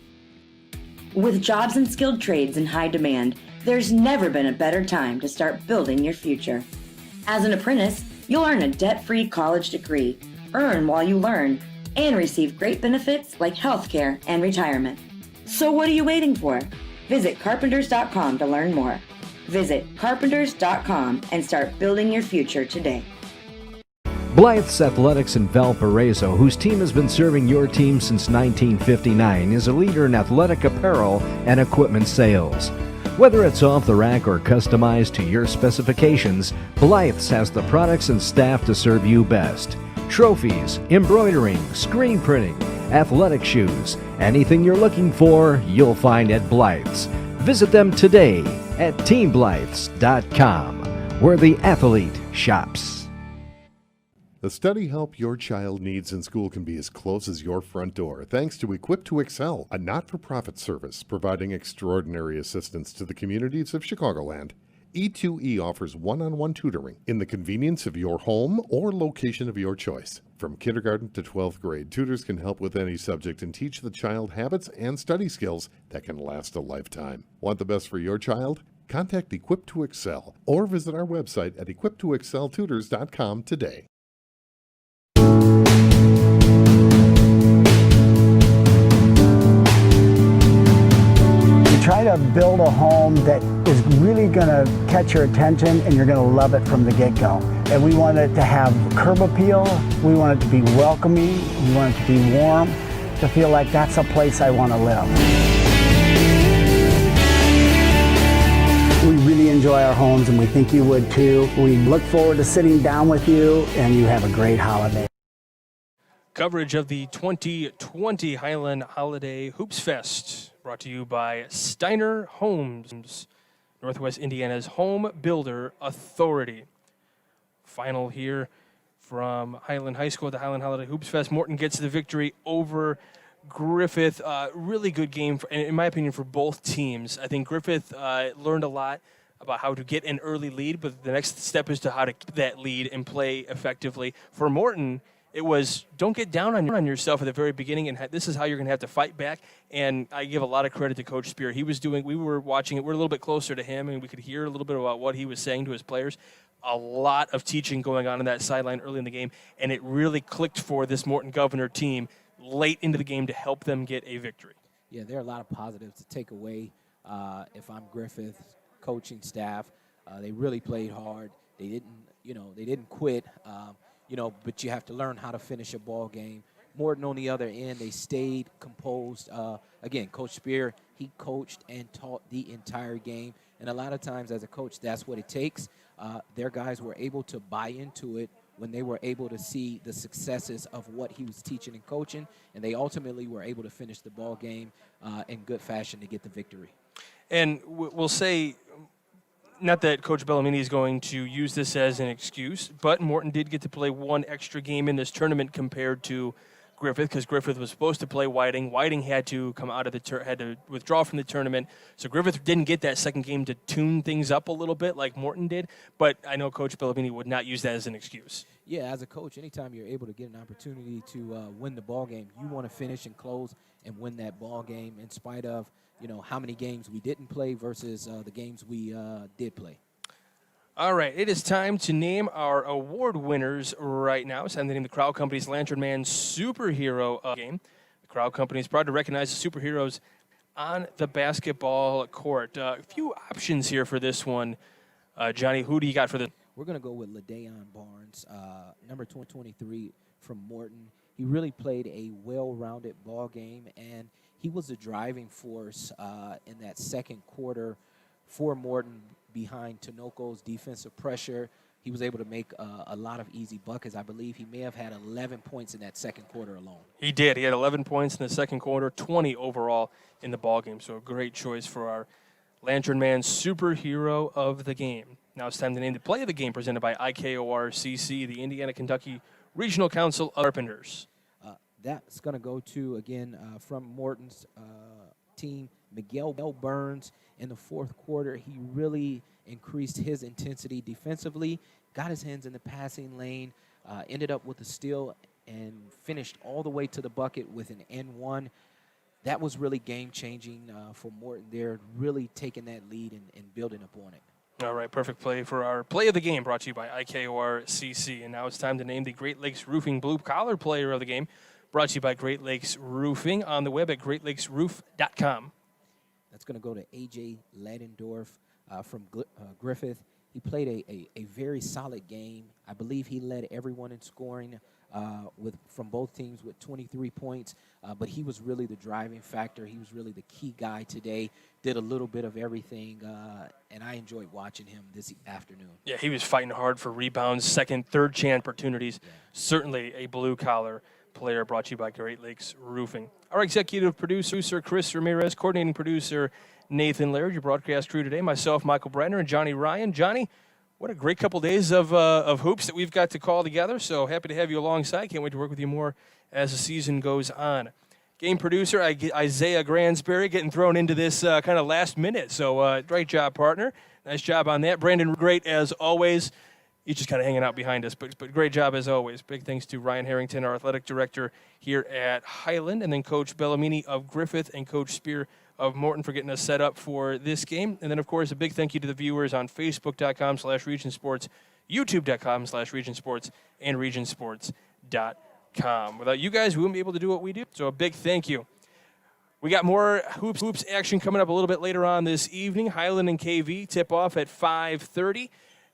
[SPEAKER 7] With jobs and skilled trades in high demand, there's never been a better time to start building your future. As an apprentice, you'll earn a debt-free college degree, earn while you learn, and receive great benefits like health care and retirement. So what are you waiting for? Visit carpenters.com to learn more. Visit carpenters.com and start building your future today.
[SPEAKER 8] Blythe's Athletics in Valparaiso, whose team has been serving your team since 1959, is a leader in athletic apparel and equipment sales. Whether it's off the rack or customized to your specifications, Blythe's has the products and staff to serve you best. Trophies, embroidering, screen printing, athletic shoes, anything you're looking for, you'll find at Blythe's. Visit them today at teamblythes.com, where the athlete shops.
[SPEAKER 11] The study help your child needs in school can be as close as your front door, thanks to Equip to Excel, a not-for-profit service providing extraordinary assistance to the communities of Chicagoland. E2E offers one-on-one tutoring in the convenience of your home or location of your choice. From kindergarten to 12th grade, tutors can help with any subject and teach the child habits and study skills that can last a lifetime. Want the best for your child? Contact Equip to Excel or visit our website at equiptoexceltutors.com today.
[SPEAKER 3] Try to build a home that is really going to catch your attention and you're going to love it from the get-go. And we want it to have curb appeal, we want it to be welcoming, we want it to be warm, to feel like that's a place I want to live. We really enjoy our homes and we think you would too. We look forward to sitting down with you and you have a great holiday.
[SPEAKER 1] Coverage of the 2020 Highland Holiday Hoopfest, brought to you by Steiner Homes, Northwest Indiana's home builder authority. Final here from Highland High School at the Highland Holiday Hoopfest. Morton gets the victory over Griffith. Really good game, in my opinion, for both teams. I think Griffith learned a lot about how to get an early lead, but the next step is to how to keep that lead and play effectively. For Morton, it was don't get down on yourself at the very beginning, and this is how you're going to have to fight back. And I give a lot of credit to Coach Spear. We were watching it. We're a little bit closer to him, and we could hear a little bit about what he was saying to his players. A lot of teaching going on that sideline early in the game, and it really clicked for this Morton Governor team late into the game to help them get a victory.
[SPEAKER 2] Yeah, there are a lot of positives to take away if I'm Griffith's coaching staff. They really played hard. They didn't quit. But you have to learn how to finish a ball game. Morton on the other end, they stayed composed. Again, Coach Spear, he coached and taught the entire game. And a lot of times as a coach, that's what it takes. Their guys were able to buy into it when they were able to see the successes of what he was teaching and coaching. And they ultimately were able to finish the ball game in good fashion to get the victory.
[SPEAKER 1] And we'll say, not that Coach Bellamini is going to use this as an excuse, but Morton did get to play one extra game in this tournament compared to Griffith, because Griffith was supposed to play Whiting. Whiting had to come out of had to withdraw from the tournament, so Griffith didn't get that second game to tune things up a little bit like Morton did. But I know Coach Bellamini would not use that as an excuse.
[SPEAKER 2] Yeah, as a coach, anytime you're able to get an opportunity to win the ball game, you want to finish and close and win that ball game in spite of how many games we didn't play versus the games we did play.
[SPEAKER 1] All right, it is time to name our award winners right now. It's time to name the Crowd Company's Lantern Man Superhero Game. The Crowd Company is proud to recognize the superheroes on the basketball court. A few options here for this one. Johnny, who do you got for this?
[SPEAKER 2] We're going to go with LaDayon Barnes, number 23 from Morton. He really played a well-rounded ball game, and he was the driving force in that second quarter for Morton behind Tinoco's defensive pressure. He was able to make a lot of easy buckets. I believe he may have had 11 points in that second quarter alone.
[SPEAKER 1] He did. He had 11 points in the second quarter, 20 overall in the ballgame. So a great choice for our Lantern Man Superhero of the Game. Now it's time to name the play of the game presented by IKORCC, the Indiana-Kentucky Regional Council of Carpenters.
[SPEAKER 2] That's going to go to, again, from Morton's team. Miguel Burns in the fourth quarter, he really increased his intensity defensively, got his hands in the passing lane, ended up with a steal, and finished all the way to the bucket with an N1. That was really game-changing for Morton there, really taking that lead and building upon it.
[SPEAKER 1] All right, perfect play for our play of the game, brought to you by IKOR-CC. And now it's time to name the Great Lakes Roofing Blue Collar Player of the Game, brought to you by Great Lakes Roofing, on the web at greatlakesroof.com.
[SPEAKER 2] That's going to go to A.J. Ladendorf from Griffith. He played a very solid game. I believe he led everyone in scoring from both teams with 23 points, but he was really the driving factor. He was really the key guy today, did a little bit of everything, and I enjoyed watching him this afternoon.
[SPEAKER 1] Yeah, he was fighting hard for rebounds, second, third chance opportunities. Yeah. Certainly a blue-collar player, brought to you by Great Lakes Roofing. Our executive producer, Chris Ramirez, coordinating producer, Nathan Laird, your broadcast crew today, myself, Michael Brenner, and Johnny Ryan. Johnny, what a great couple days of hoops that we've got to call together, so happy to have you alongside. Can't wait to work with you more as the season goes on. Game producer, Isaiah Gransberry, getting thrown into this kind of last minute, so great job, partner. Nice job on that. Brandon, great as always. He's just kind of hanging out behind us, but great job as always. Big thanks to Ryan Harrington, our athletic director here at Highland, and then Coach Bellamini of Griffith and Coach Spear of Morton for getting us set up for this game. And then, of course, a big thank you to the viewers on Facebook.com/RegionSports, YouTube.com/RegionSports, and RegionSports.com. Without you guys, we wouldn't be able to do what we do, so a big thank you. We got more hoops action coming up a little bit later on this evening. Highland and KV tip off at 5:30.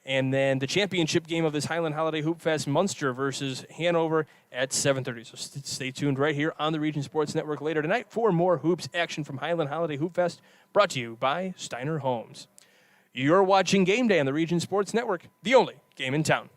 [SPEAKER 1] And then the championship game of this Highland Holiday Hoopfest, Munster versus Hanover at 7:30. So stay tuned right here on the Region Sports Network later tonight for more hoops action from Highland Holiday Hoopfest, brought to you by Steiner Homes. You're watching Game Day on the Region Sports Network, the only game in town.